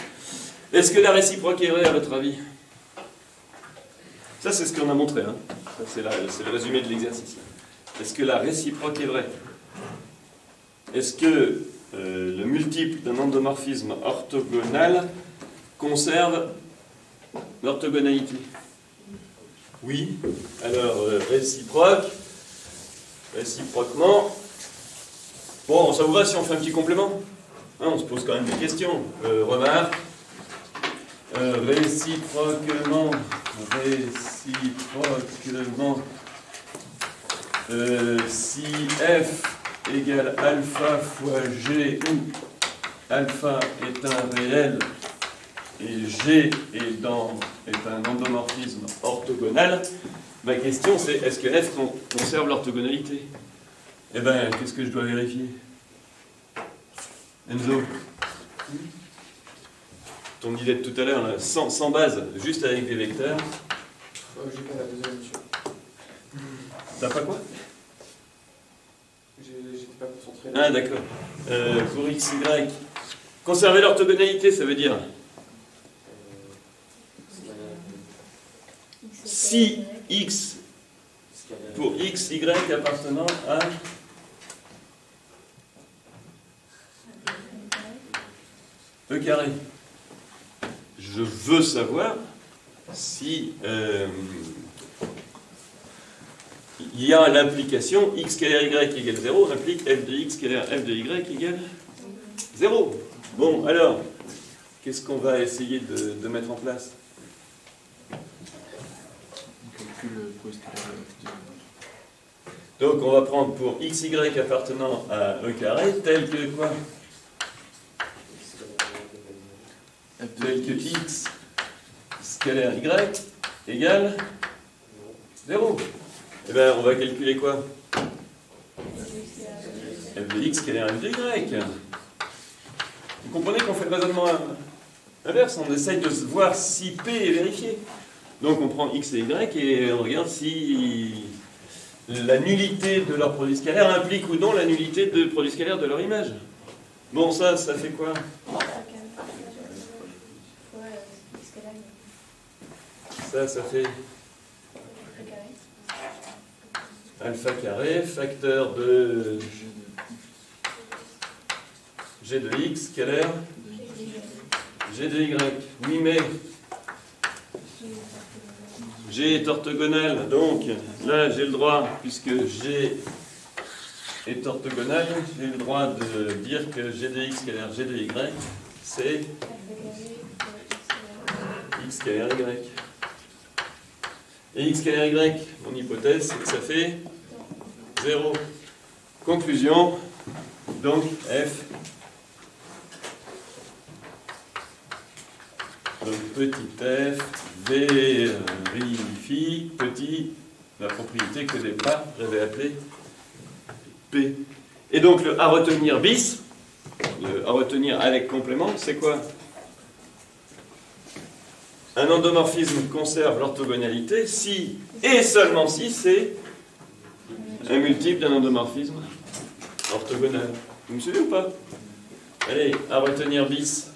Est-ce que la réciproque est vraie à votre avis? Ça, c'est ce qu'on a montré. Hein. Ça, c'est le résumé de l'exercice. Est-ce que la réciproque est vraie? Est-ce que le multiple d'un endomorphisme orthogonal conserve l'orthogonalité? Oui. Alors, réciproquement. Bon, ça vous va si on fait un petit complément? Hein, on se pose quand même des questions. Remarque. Réciproquement, si f égale alpha fois g, où alpha est un réel et g est un endomorphisme orthogonal, ma question c'est, est-ce que f conserve l'orthogonalité? Eh bien, qu'est-ce que je dois vérifier? Enzo? Ton idée de tout à l'heure, sans base, juste avec des vecteurs. J'ai pas la deuxième option. T'as pas quoi? J'étais pas concentré. Ah d'accord. Pour x, y. Conserver l'orthogonalité, ça veut dire si x pour x, y appartenant à E carré. Je veux savoir si il y a l'implication x scalaire y égale 0 implique f de x scalaire f de y égale 0. Bon, alors, qu'est-ce qu'on va essayer de mettre en place? On calcule le produit scalaire de Donc, on va prendre pour xy appartenant à e carré tel que quoi? Tel que x scalaire y égale 0. Eh bien, on va calculer quoi? F de x scalaire f de y. Vous comprenez qu'on fait le raisonnement inverse, on essaye de voir si P est vérifié. Donc on prend x et y et on regarde si la nullité de leur produit scalaire implique ou non la nullité de produit scalaire de leur image. Bon, ça fait quoi? Ça fait alpha carré, facteur de g de x scalaire g de y. Oui, mais g est orthogonal, donc là j'ai le droit, puisque g est orthogonal, j'ai le droit de dire que g de x scalaire g de y, c'est x scalaire y. Et x scalaire y, mon hypothèse, c'est que ça fait 0. Conclusion, donc f, donc petit f, vérifie, petit, la propriété que des pas, j'avais appelé P. Et donc le à retenir bis, le à retenir avec complément, c'est quoi? Un endomorphisme conserve l'orthogonalité si, et seulement si, c'est un multiple d'un endomorphisme orthogonal. Vous me suivez ou pas? Allez, à retenir bis.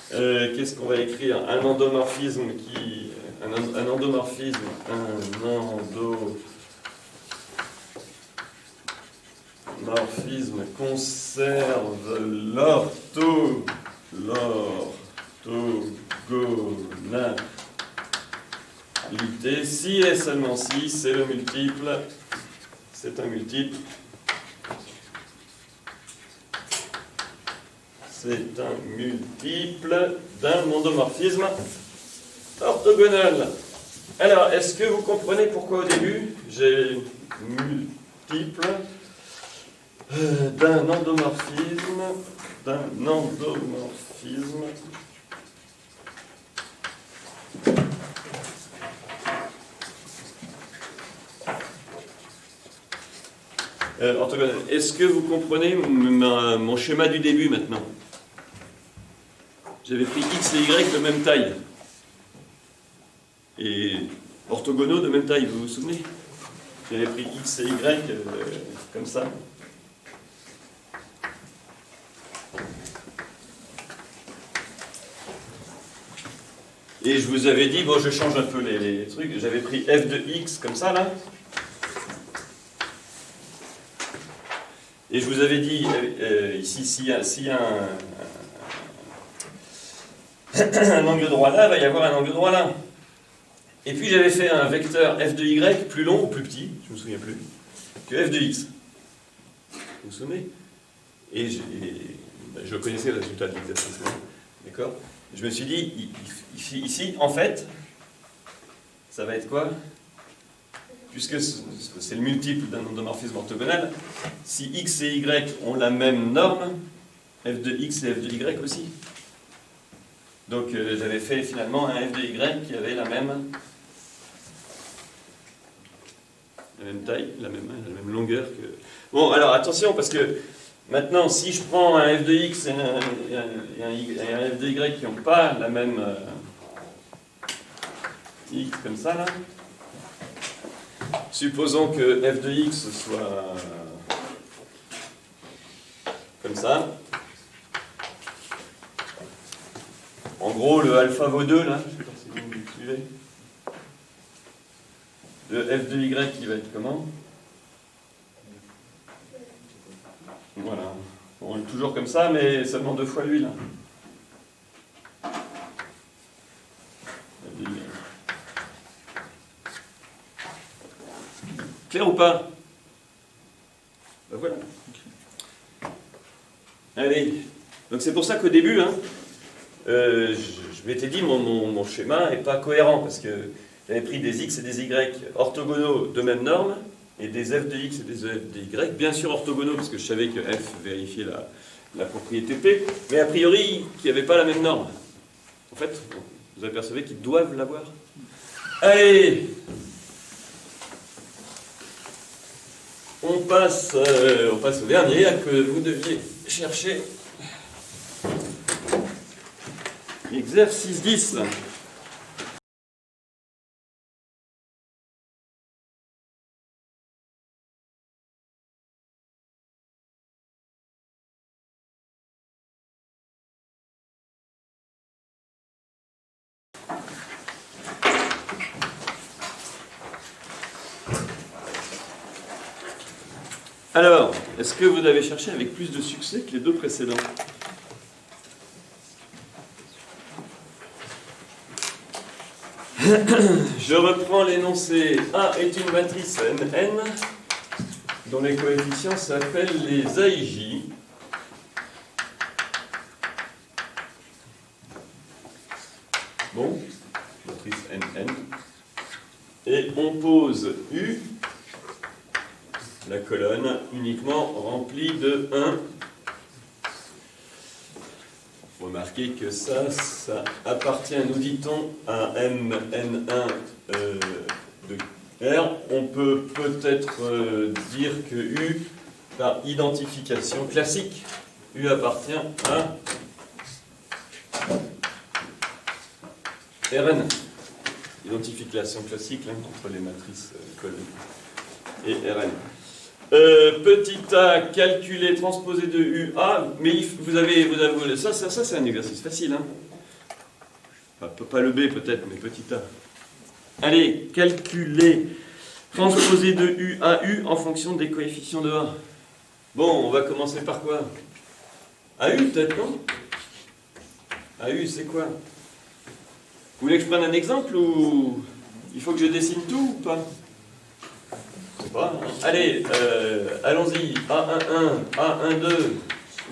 Qu'est-ce qu'on va écrire? Un endomorphisme qui... Un endomorphisme conserve l'orthogonalité si et seulement si c'est le multiple, c'est un multiple, c'est un multiple d'un endomorphisme orthogonal. Alors, est-ce que vous comprenez pourquoi au début j'ai multiple d'un endomorphisme orthogonal. Est-ce que vous comprenez mon schéma du début maintenant? J'avais pris x et y de même taille. Et orthogonaux de même taille, vous vous souvenez? J'avais pris x et y comme ça. Et je vous avais dit, bon, je change un peu les trucs, j'avais pris f de x comme ça, là. Et je vous avais dit, ici, s'il y a un angle droit là, il va y avoir un angle droit là. Et puis j'avais fait un vecteur f de y plus long ou plus petit, je ne me souviens plus, que f de x. Vous vous souvenez? Et je connaissais le résultat de l'exercice. D'accord? Je me suis dit, ici, en fait, ça va être quoi? Puisque c'est le multiple d'un endomorphisme orthogonal, si x et y ont la même norme, f de x et f de y aussi. Donc j'avais fait finalement un f de y qui avait la même taille, la même longueur que... Bon, alors attention, parce que maintenant, si je prends un f de x et un f de y qui n'ont pas la même x comme ça, là, supposons que f de x soit comme ça. En gros, le alpha vaut 2, là, je ne sais pas si vous me suivez. Le f de y qui va être comment? Voilà. Bon, toujours comme ça, mais seulement 2 fois lui, là. Clair ou pas? Ben voilà. Allez, donc c'est pour ça qu'au début, hein, je m'étais dit mon schéma n'est pas cohérent, parce que j'avais pris des x et des y orthogonaux de même norme, et des f de x et des f de y, bien sûr orthogonaux, parce que je savais que f vérifiait la propriété P, mais a priori, qui n'avaient pas la même norme. En fait, vous apercevez qu'ils doivent l'avoir. Allez, on passe au dernier, que vous deviez chercher. Exercice 10. Alors, est-ce que vous avez cherché avec plus de succès que les deux précédents? Je reprends l'énoncé. A est une matrice NN dont les coefficients s'appellent les AIJ. Bon, matrice NN. Et on pose U, la colonne uniquement remplie de 1. Remarquez que ça appartient, nous dit-on, à MN1 de R. On peut peut-être dire que U, par identification classique, U appartient à Rn. Identification classique hein, entre les matrices colonnes et Rn. Petit a calculé, transposé de UA, mais vous avez ça c'est un exercice facile. Hein. Pas le B peut-être, mais petit a. Allez, calculer, transposer de U à U en fonction des coefficients de A. Bon, on va commencer par quoi? AU peut-être, non? AU c'est quoi? Vous voulez que je prenne un exemple ou il faut que je dessine tout ou pas? Allez, allons-y. A11, A12.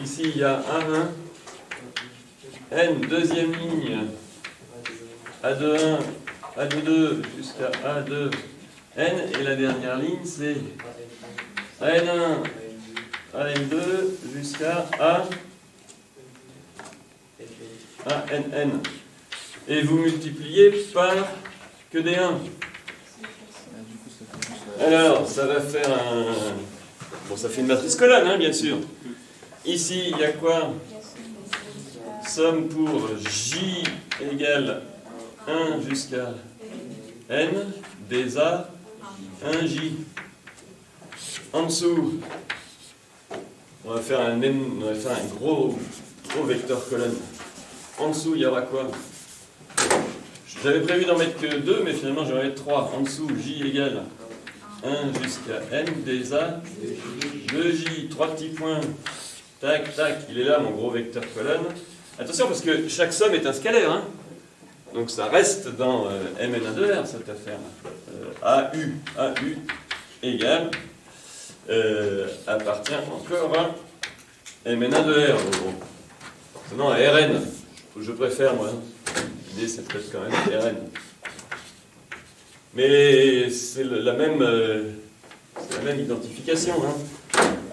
Ici, il y a A1. N, deuxième ligne. A21, A22 jusqu'à A2. N, et la dernière ligne, c'est AN1, AN2 jusqu'à ANN. Et vous multipliez par que des 1. Alors, ça va faire un... Bon, ça fait une matrice colonne, hein, bien sûr. Ici, il y a quoi? Somme pour J égale 1 jusqu'à N des A 1J. En dessous, on va faire un gros vecteur colonne. En dessous, il y aura quoi? J'avais prévu d'en mettre que 2, mais finalement, j'en vais mettre 3. En dessous, J égale 1 jusqu'à N des A, 2J, 3 petits points, tac, tac, il est là mon gros vecteur colonne. Attention parce que chaque somme est un scalaire, hein. Donc ça reste dans Mn1 de R cette affaire. AU égale, appartient encore à Mn1 de R. Bon. Forcément à Rn, je préfère moi. L'idée c'est peut-être quand même Rn. Mais c'est la même identification. Hein.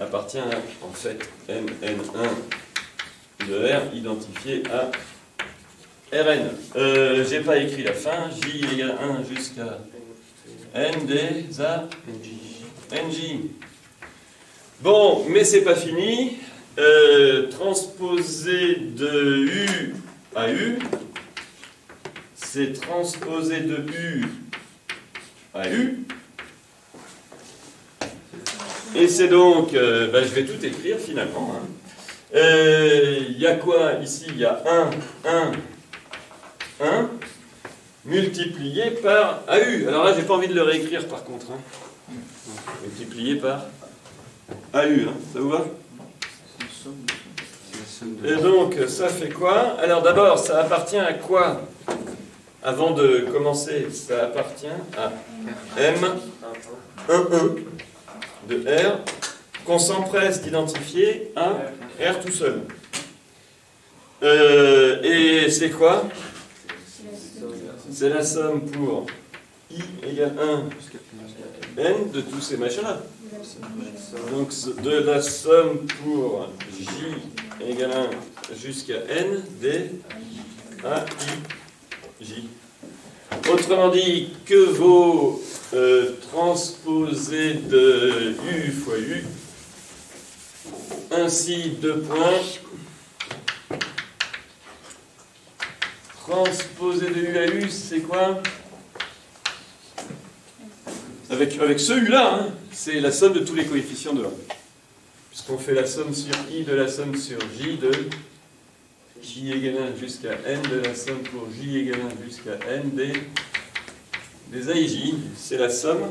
Appartient à, en fait, Mn1 de R identifié à Rn. J'ai pas écrit la fin. J égale 1 jusqu'à N des A NJ. Bon, mais c'est pas fini. Transposer de U à U, c'est transposer de U à U. Et c'est donc, je vais tout écrire finalement. Il y a quoi ici? Il y a 1 multiplié par AU. Alors là, j'ai pas envie de le réécrire par contre. Hein. Multiplié par AU, hein. Ça vous va? Et donc, ça fait quoi? Alors d'abord, ça appartient à quoi? Avant de commencer, ça appartient à M 1 de R qu'on s'empresse d'identifier à R tout seul. Et c'est quoi? C'est la somme pour I égale 1 N de tous ces machins-là. Donc de la somme pour J égale 1 jusqu'à N des A, I, J. Autrement dit, que vaut transposé de U fois U, ainsi 2 points, transposé de U à U, c'est quoi? Avec ce U-là, hein, c'est la somme de tous les coefficients de A. Puisqu'on fait la somme sur I de la somme sur J de J égale 1 jusqu'à N de la somme pour J égale 1 jusqu'à N des A et J. C'est la somme.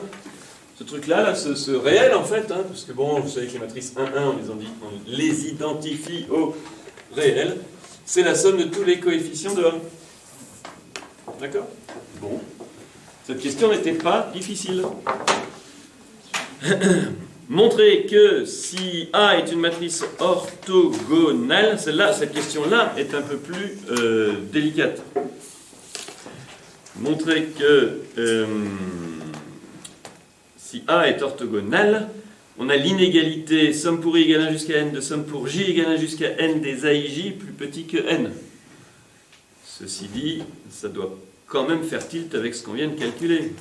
Ce truc-là, là, ce réel, en fait, hein, parce que bon, vous savez que les matrices 1, 1, on les identifie au réel, c'est la somme de tous les coefficients de A. D'accord? Bon. Cette question n'était pas difficile. Montrer que si A est une matrice orthogonale, cette question-là est un peu plus délicate. Montrer que si A est orthogonale, on a l'inégalité somme pour I égale 1 jusqu'à N de somme pour J égale 1 jusqu'à N des A et J plus petit que N. Ceci dit, ça doit quand même faire tilt avec ce qu'on vient de calculer.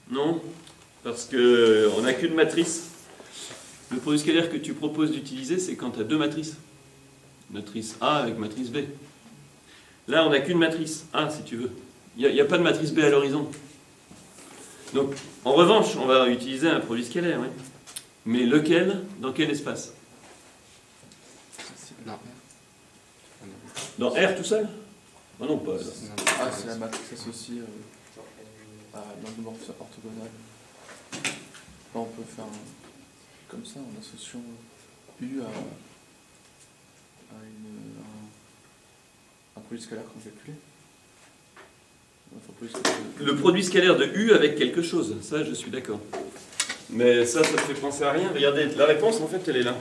Non, parce qu'on n'a qu'une matrice. Le produit scalaire que tu proposes d'utiliser, c'est quand tu as deux matrices. Matrice A avec matrice B. Là, on n'a qu'une matrice A, si tu veux. Il n'y a pas de matrice B à l'horizon. Donc, en revanche, on va utiliser un produit scalaire. Oui. Mais lequel? Dans quel espace? Dans R tout seul? Ah non, pas. Ah, c'est la matrice associée à l'ensemble orthogonal. Là, on peut faire comme ça, en associant U à un produit scalaire qu'on calcule. Le produit scalaire de U avec quelque chose, ça je suis d'accord. Mais ça te fait penser à rien. Regardez, la réponse en fait elle est là.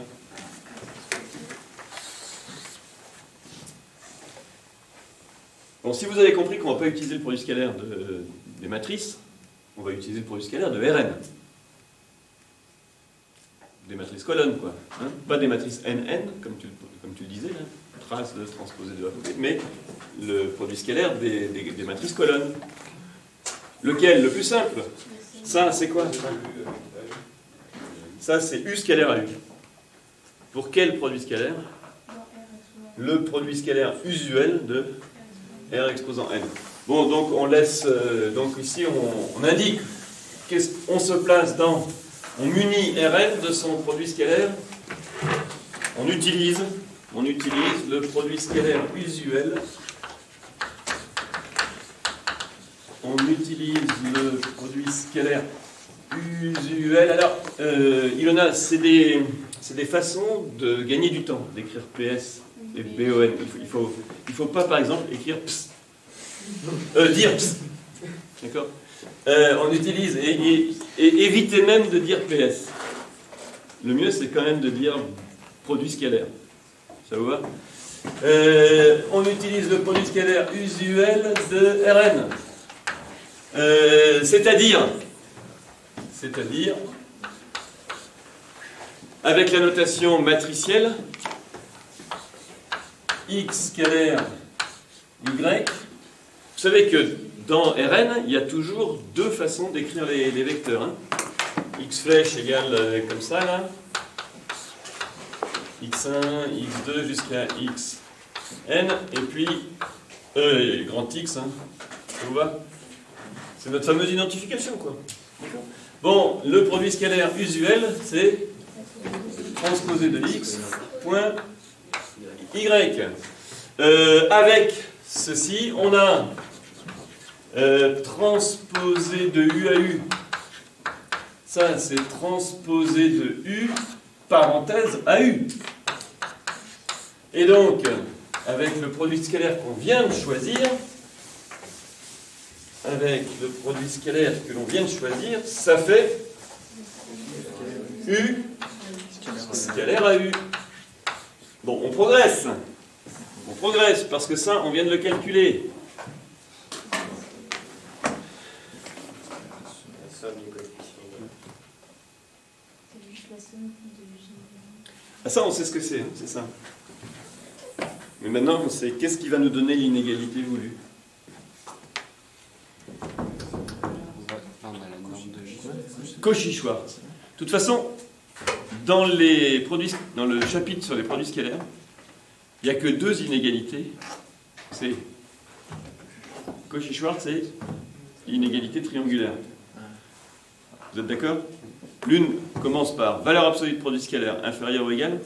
Bon, si vous avez compris qu'on ne va pas utiliser le produit scalaire des matrices, on va utiliser le produit scalaire de Rn. Des matrices colonnes, quoi. Hein, pas des matrices NN, comme tu le disais, là, trace de transposé de A côté, mais le produit scalaire des matrices colonnes. Lequel? Le plus simple. Ça, c'est quoi? Ça, c'est U scalaire à U. Pour quel produit scalaire? Le produit scalaire usuel de R exposant N. Bon, donc on laisse... donc ici, on indique... On se place dans... On munit Rn de son produit scalaire. On utilise le produit scalaire usuel. On utilise le produit scalaire usuel. Alors, Ilona, c'est des façons de gagner du temps, d'écrire PS et BON. Il faut pas, par exemple, écrire ps. Dire ps. D'accord? On utilise, et évitez même de dire PS. Le mieux, c'est quand même de dire produit scalaire. Ça vous va? On utilise le produit scalaire usuel de Rn. C'est-à-dire, avec la notation matricielle, x scalaire y, vous savez que dans Rn, il y a toujours deux façons d'écrire les vecteurs. Hein. X flèche égale comme ça, là. x1, x2 jusqu'à xn, et puis grand X, hein. Ça vous va? C'est notre fameuse identification, quoi. Bon, le produit scalaire usuel, c'est transposé de x, point y. Avec ceci, on a transposé de U à U. Ça, c'est transposé de U, parenthèse, à U. Et donc, avec le produit scalaire qu'on vient de choisir, ça fait U scalaire à U. Bon, on progresse. Parce que ça, on vient de le calculer. C'est juste la somme de J. Ah, ça, on sait ce que c'est, hein, c'est ça. Mais maintenant, on sait qu'est-ce qui va nous donner l'inégalité voulue. On a la norme de J. Cauchy-Schwarz. De toute façon, dans le chapitre sur les produits scalaires, il n'y a que deux inégalités. C'est Cauchy-Schwarz et l'inégalité triangulaire. Vous êtes d'accord? L'une commence par valeur absolue de produit scalaire inférieure ou égale,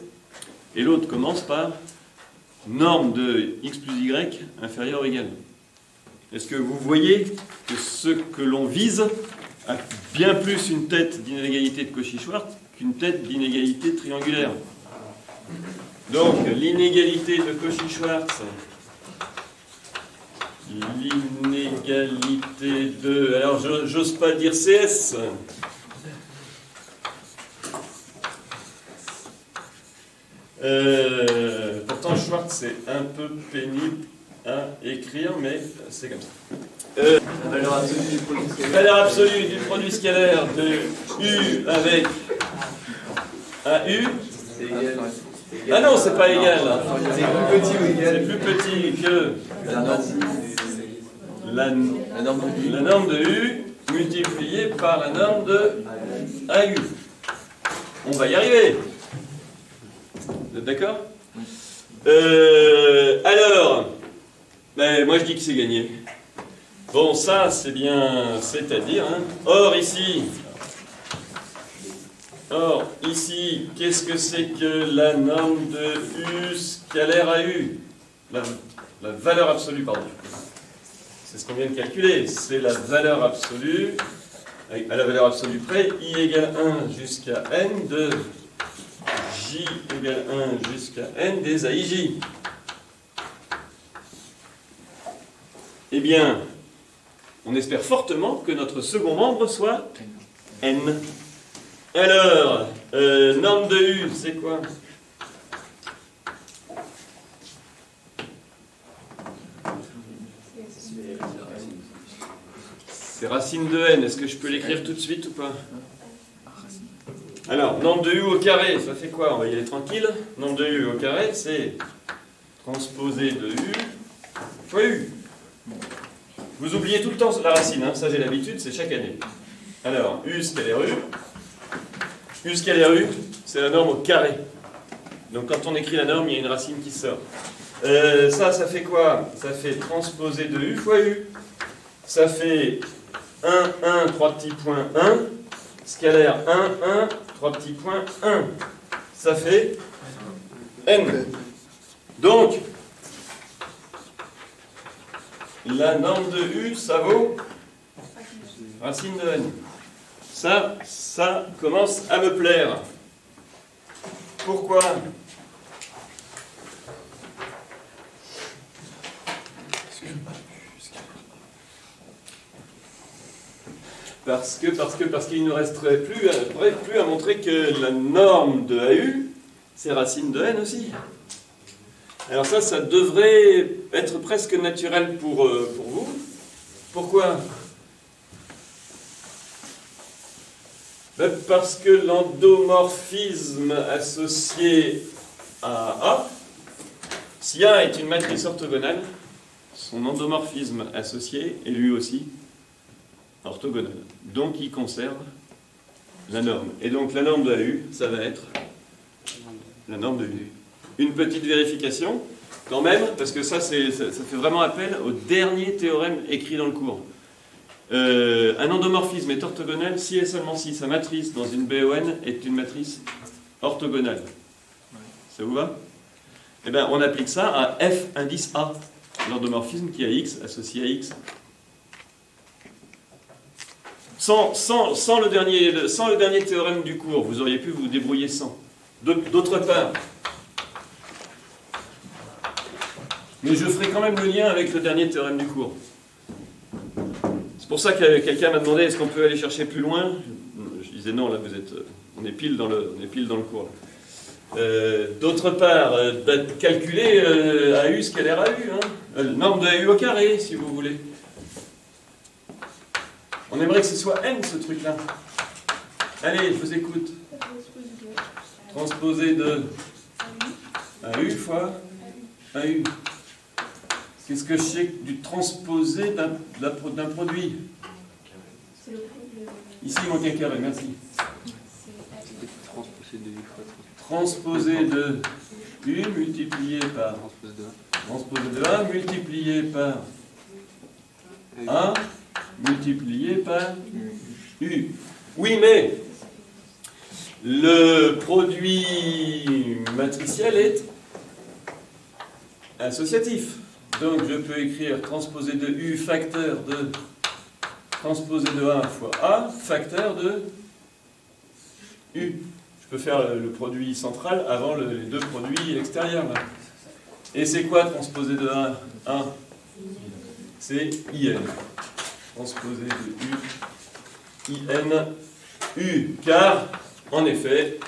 et l'autre commence par norme de x plus y inférieure ou égale. Est-ce que vous voyez que ce que l'on vise a bien plus une tête d'inégalité de Cauchy-Schwarz qu'une tête d'inégalité triangulaire? Donc, l'inégalité de Cauchy-Schwarz, l'inégalité de... Alors, j'ose pas dire CS. Pourtant, Schwarz, c'est un peu pénible à écrire, mais c'est comme ça. Valeur absolue du produit scalaire. Valeur absolue du produit scalaire de U avec AU. C'est égal. Ah non, c'est pas égal. C'est plus petit ou égal. C'est plus petit que La norme de U. la norme de U multipliée par la norme de AU. On va y arriver. Vous êtes d'accord? Alors, ben, moi je dis que c'est gagné. Bon, ça c'est bien, c'est-à-dire, hein. Or ici, qu'est-ce que c'est que la norme de U scalaire à U? La valeur absolue, pardon. C'est ce qu'on vient de calculer. C'est la valeur absolue, à la valeur absolue près, I égale 1 jusqu'à N de J égale 1 jusqu'à N des AIJ. Eh bien, on espère fortement que notre second membre soit N. Alors, norme de U, c'est quoi? C'est racine de N. Est-ce que je peux l'écrire tout de suite ou pas? Alors, norme de U au carré, ça fait quoi? On va y aller tranquille. Norme de U au carré, c'est transposé de U fois U. Vous oubliez tout le temps la racine, hein. Ça j'ai l'habitude, c'est chaque année. Alors, U scalaire U. U scalaire U, c'est la norme au carré. Donc quand on écrit la norme, il y a une racine qui sort. Ça fait quoi? Ça fait transposé de U fois U. Ça fait 1, 1, 3 petits points, 1. Scalaire 1, 1, 3 petits points, 1. Ça fait N. Donc, la norme de U, ça vaut racine de N. Ça commence à me plaire. Pourquoi? Parce qu'il ne resterait plus à montrer que la norme de AU, c'est racine de N aussi. Alors ça devrait être presque naturel pour vous. Pourquoi? Ben parce que l'endomorphisme associé à A, si A est une matrice orthogonale, son endomorphisme associé est lui aussi orthogonal. Donc il conserve la norme. Et donc la norme de AU, ça va être la norme de U. Une petite vérification, quand même, parce que ça fait vraiment appel au dernier théorème écrit dans le cours. Un endomorphisme est orthogonal si et seulement si sa matrice dans une BON est une matrice orthogonale. Ça vous va? Eh bien, on applique ça à F indice A, l'endomorphisme qui a X associé à X. Sans le dernier théorème du cours, vous auriez pu vous débrouiller sans. D'autre part, Mais je ferai quand même le lien avec le dernier théorème du cours. C'est pour ça que quelqu'un m'a demandé est-ce qu'on peut aller chercher plus loin. Je disais non, là vous êtes, on est pile dans le cours. D'autre part, calculer AU scalaire AU, hein. Norme de AU au carré, si vous voulez. On aimerait que ce soit n ce truc-là. Allez, je vous écoute. Transposé de AU fois AU. Qu'est-ce que je sais du transposé d'un produit? C'est le produit. Ici, il manque un carré, merci. Transposé de U fois Transposé de U multiplié par transposé de 1. transposé de 1 multiplié par 1 multiplié par U. Oui, mais le produit matriciel est associatif. Donc je peux écrire transposé de U facteur de transposé de 1 fois A facteur de U. Je peux faire le produit central avant les deux produits extérieurs. Là. Et c'est quoi transposé de 1 C'est IN. Transposé de U, IN, U. Car, en effet,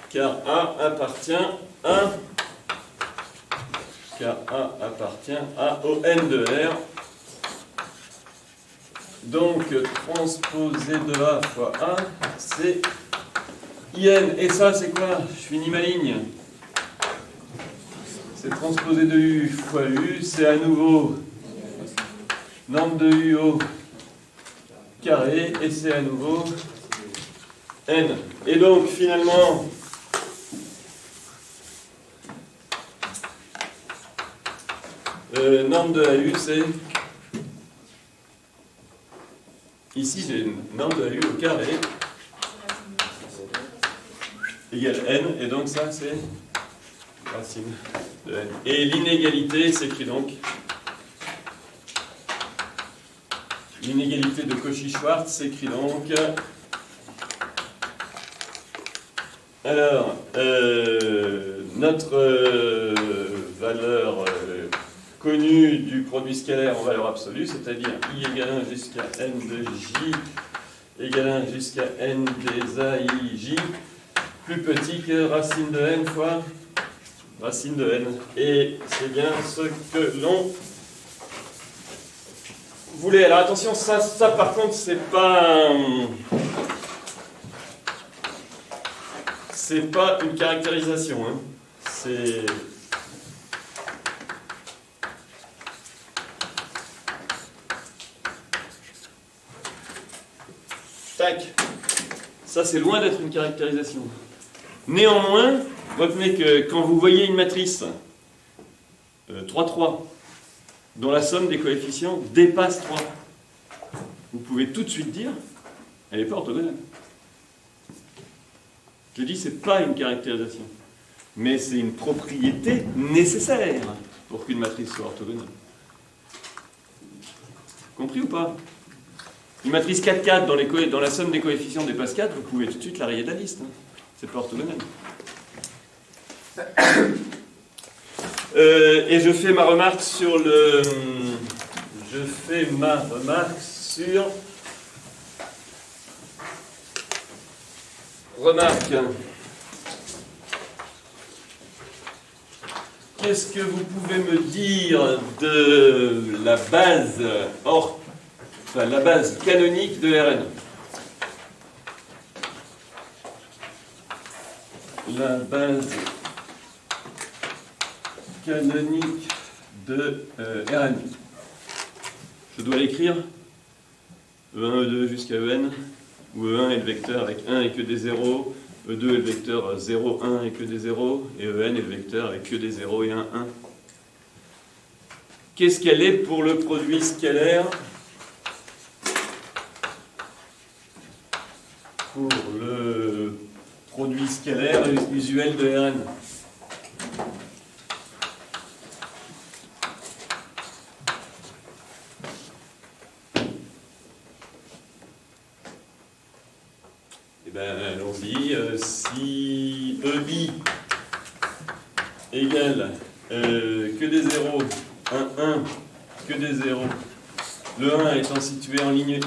car A appartient à au N de R. Donc, transposé de A fois A, c'est IN. Et ça, c'est quoi? Je finis ma ligne. C'est transposé de U fois U, c'est à nouveau norme de U au carré, et c'est à nouveau N. Et donc, finalement, norme de AU, c'est... Ici, j'ai une norme de AU au carré égale N, et donc ça, c'est racine de N. Et l'inégalité s'écrit donc... L'inégalité de Cauchy-Schwarz s'écrit donc... Alors, notre valeur connue du produit scalaire en valeur absolue, c'est-à-dire I égale 1 jusqu'à N de J égale 1 jusqu'à N des A, I, J, plus petit que racine de N fois racine de N. Et c'est bien ce que l'on voulait. Alors attention, ça par contre, c'est pas une caractérisation. Hein. C'est... Tac. Ça, c'est loin d'être une caractérisation. Néanmoins, retenez que quand vous voyez une matrice 3,3 dont la somme des coefficients dépasse 3, vous pouvez tout de suite dire elle n'est pas orthogonale. Je dis, ce n'est pas une caractérisation, mais c'est une propriété nécessaire pour qu'une matrice soit orthogonale. Compris ou pas? Une matrice 4,4 dans la somme des coefficients dépasse 4, vous pouvez tout de suite la rayer de la liste. Hein. C'est pas orthogonal. Et je fais ma remarque sur le... Je fais ma remarque sur... Remarque. Qu'est-ce que vous pouvez me dire de la base la base canonique de Rn? La base canonique de Rn. Je dois l'écrire E1, E2 jusqu'à En, où E1 est le vecteur avec 1 et que des 0, E2 est le vecteur 0, 1 et que des 0, et En est le vecteur avec que des 0 et 1, 1. Qu'est-ce qu'elle est pour le produit scalaire? Pour le produit scalaire usuel de Rn. Eh bien, allons-y. Si EI égale que des des zéros, un 1, que des zéros, le 1 étant situé en ligne I,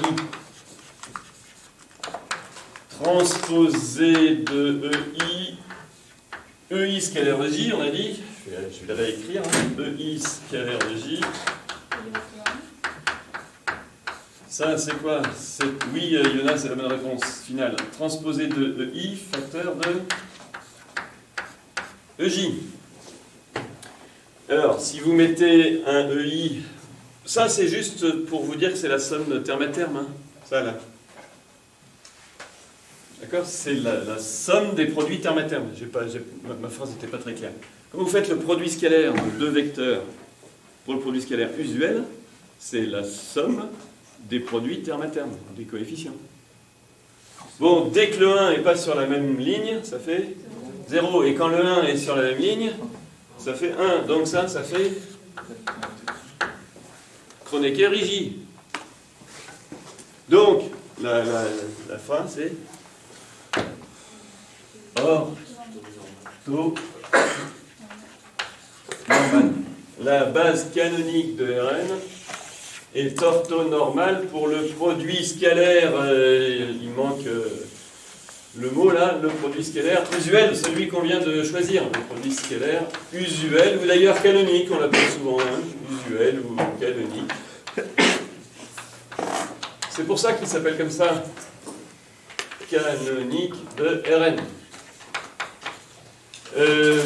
transposé de EI scalaire de J, on a dit, je vais le réécrire, hein. EI scalaire de J. Ça, c'est quoi? Oui, Yona, c'est la bonne réponse finale. Transposé de EI, facteur de EJ. Alors, si vous mettez un EI, ça, c'est juste pour vous dire que c'est la somme terme à terme, hein. Ça, là. D'accord? C'est la somme des produits terme à terme. Ma phrase n'était pas très claire. Quand vous faites le produit scalaire de deux vecteurs pour le produit scalaire usuel, c'est la somme des produits terme à terme, des coefficients. Bon, dès que le 1 n'est pas sur la même ligne, ça fait 0. Et quand le 1 est sur la même ligne, ça fait 1. Donc ça fait Kronecker-J. Donc, la fin, c'est orthonormal. La base canonique de Rn est orthonormale pour le produit scalaire. Il manque le mot là, le produit scalaire usuel, celui qu'on vient de choisir. Le produit scalaire usuel, ou d'ailleurs canonique, on l'appelle souvent, hein, usuel ou canonique. C'est pour ça qu'il s'appelle comme ça, canonique de Rn.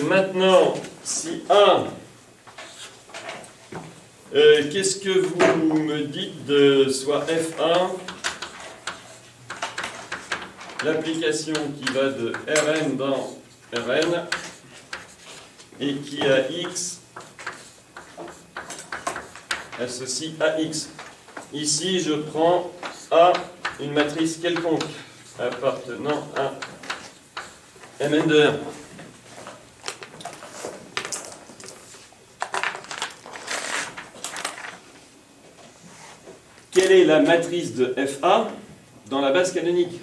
Maintenant, si A, qu'est-ce que vous me dites de soit FA, l'application qui va de Rn dans Rn et qui a X associe à X. Ici, je prends A, une matrice quelconque appartenant à Mn de R. Quelle est la matrice de FA dans la base canonique?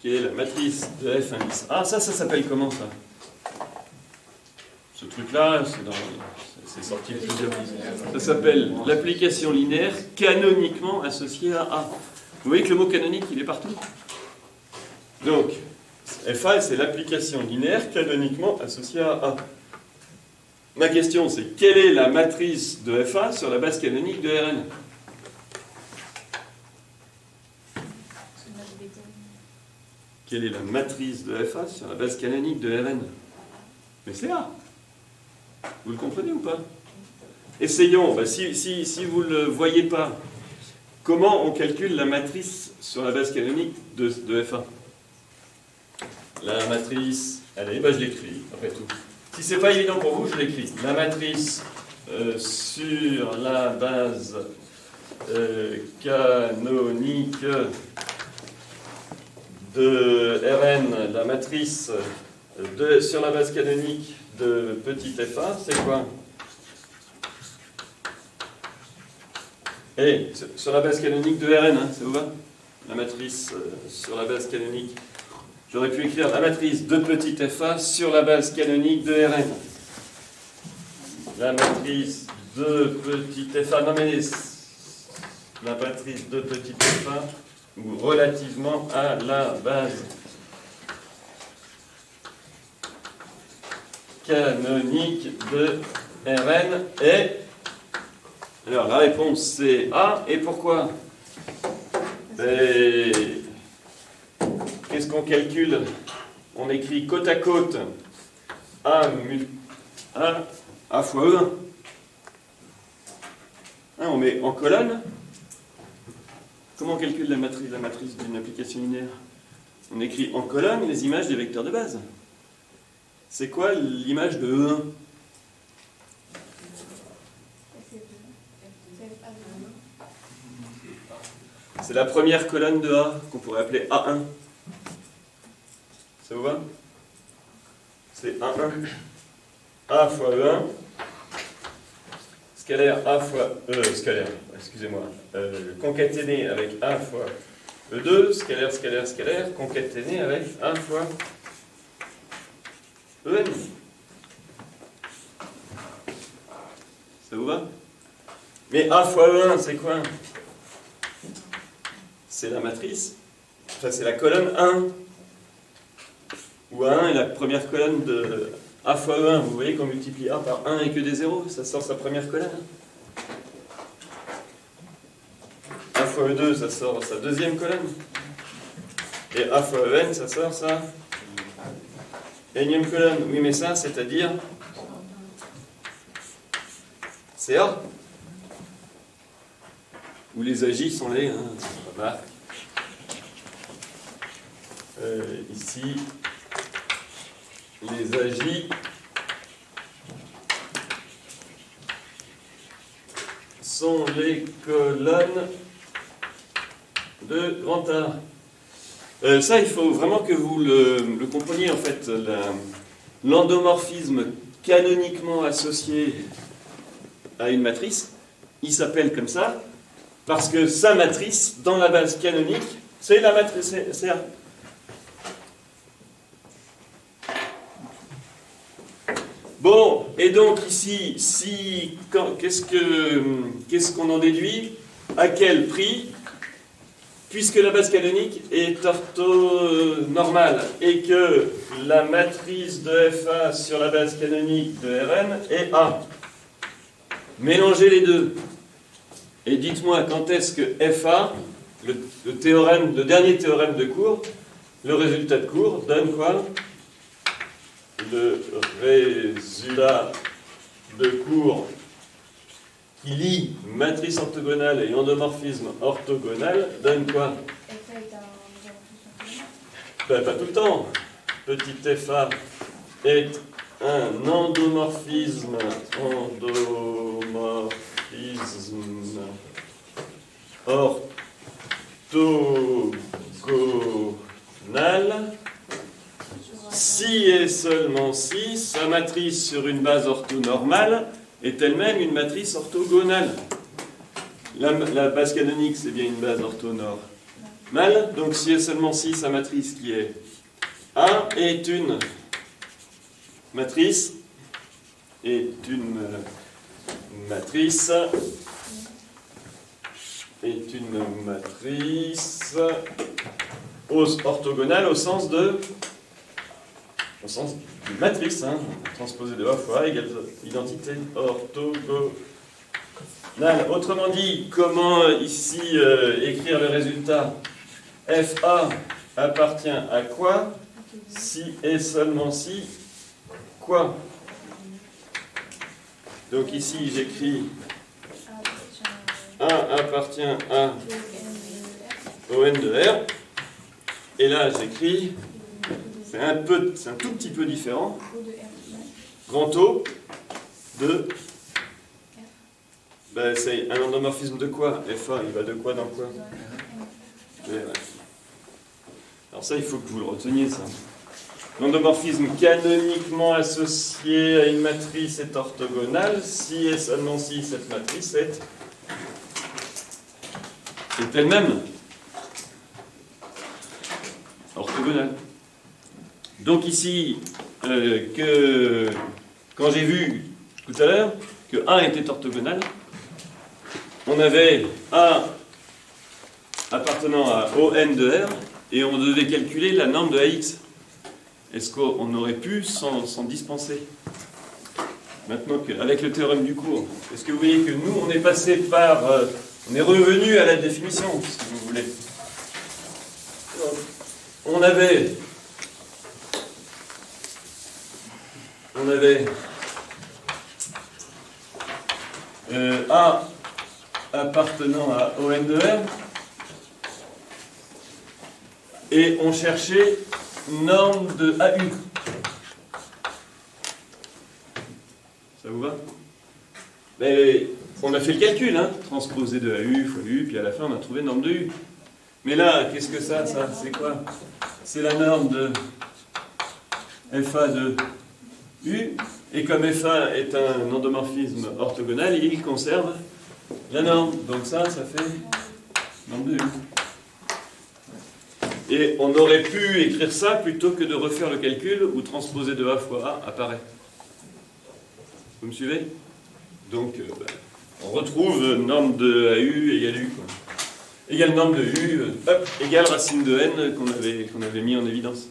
Quelle est la matrice de F indice A? Ça s'appelle comment ça? Ce truc-là, c'est sorti plusieurs. Ça s'appelle l'application linéaire canoniquement associée à A. Vous voyez que le mot canonique, il est partout. Donc, FA, c'est l'application linéaire canoniquement associée à A. Ma question, c'est quelle est la matrice de FA sur la base canonique de Rn? Quelle est la matrice de FA sur la base canonique de Rn? Mais c'est A. Vous le comprenez ou pas? Essayons. Si vous ne le voyez pas, comment on calcule la matrice sur la base canonique de FA? La matrice, allez, je l'écris, après tout. Si c'est pas évident pour vous, je l'écris. La matrice sur la base canonique de Rn, la matrice sur la base canonique de petit fa, c'est quoi? Et sur la base canonique de Rn, hein, ça vous va? La matrice sur la base canonique. J'aurais pu écrire la matrice de petit fa sur la base canonique de Rn. La matrice de petit fa, non mais la matrice de petit fa, ou relativement à la base canonique de Rn est... Alors la réponse c'est A, et pourquoi? Qu'est-ce qu'on calcule? On écrit côte à côte A fois E1. Hein, on met en colonne. Comment on calcule la matrice d'une application linéaire? On écrit en colonne les images des vecteurs de base. C'est quoi l'image de E1? C'est la première colonne de A, qu'on pourrait appeler A1. Ça vous va? C'est A1. A fois E1. Scalaire A fois scalaire, excusez-moi. Concaténé avec A fois E2. Scalaire, scalaire, scalaire. Concaténé avec A fois EN. Ça vous va? Mais A fois E1, c'est quoi? C'est la matrice, enfin c'est la colonne 1. Où A1 est la première colonne de A fois E1. Vous voyez qu'on multiplie A par 1 et que des zéros, ça sort sa première colonne. A fois E2, ça sort sa deuxième colonne. Et A fois EN, ça sort sa énième colonne. Oui, mais ça, c'est-à-dire... c'est A. Où les AJ sont les... Hein, on remarque. Ici, les AJ sont les colonnes de grand A. Ça, il faut vraiment que vous le compreniez, en fait. L'endomorphisme canoniquement associé à une matrice, il s'appelle comme ça, parce que sa matrice, dans la base canonique, c'est la matrice, c'est A. Bon, et donc ici, qu'est-ce qu'on en déduit? À quel prix? Puisque la base canonique est orthonormale et que la matrice de FA sur la base canonique de Rn est A. Mélangez les deux. Et dites-moi quand est-ce que FA, le dernier théorème de cours, le résultat de cours, donne quoi? Le résultat de cours qui lie matrice orthogonale et endomorphisme orthogonal donne quoi? FA est un endomorphisme. Ben, pas tout le temps. Petit FA est un endomorphisme orthogonal si et seulement si sa matrice sur une base orthonormale est elle-même une matrice orthogonale. La base canonique, c'est bien une base orthonormale, donc si et seulement si sa matrice qui est A est une matrice orthogonale au sens de matrice, hein, transposée de A fois A égale identité orthogonale. Autrement dit, comment ici écrire le résultat? FA appartient à quoi? Si et seulement si, quoi? Donc ici j'écris A appartient à ON de R. Et là j'écris, c'est un tout petit peu différent, grand O de... Ben, c'est un endomorphisme de quoi? FA, il va de quoi dans quoi? Alors ça, il faut que vous le reteniez, ça. L'endomorphisme canoniquement associé à une matrice est orthogonal si et seulement si cette matrice est elle-même orthogonale. Donc ici, quand j'ai vu tout à l'heure que A était orthogonal, on avait A appartenant à ON de R et on devait calculer la norme de AX. Est-ce qu'on aurait pu s'en dispenser? Maintenant, avec le théorème du cours, est-ce que vous voyez que nous, on est passé par... on est revenu à la définition, si vous voulez. On avait A appartenant à ON de R et on cherchait norme de AU. Ça vous va? Mais on a fait le calcul, hein, transposé de AU fois U, puis à la fin on a trouvé norme de U. Mais là, qu'est-ce que ça c'est quoi? C'est la norme de FA de U, et comme FA est un endomorphisme orthogonal, il conserve la norme. Donc ça fait norme de U. Et on aurait pu écrire ça plutôt que de refaire le calcul où transposer de A fois A apparaît. Vous me suivez? Donc, on retrouve norme de AU égale U, quoi. Égale norme de U, hop, égale racine de n qu'on avait mis en évidence.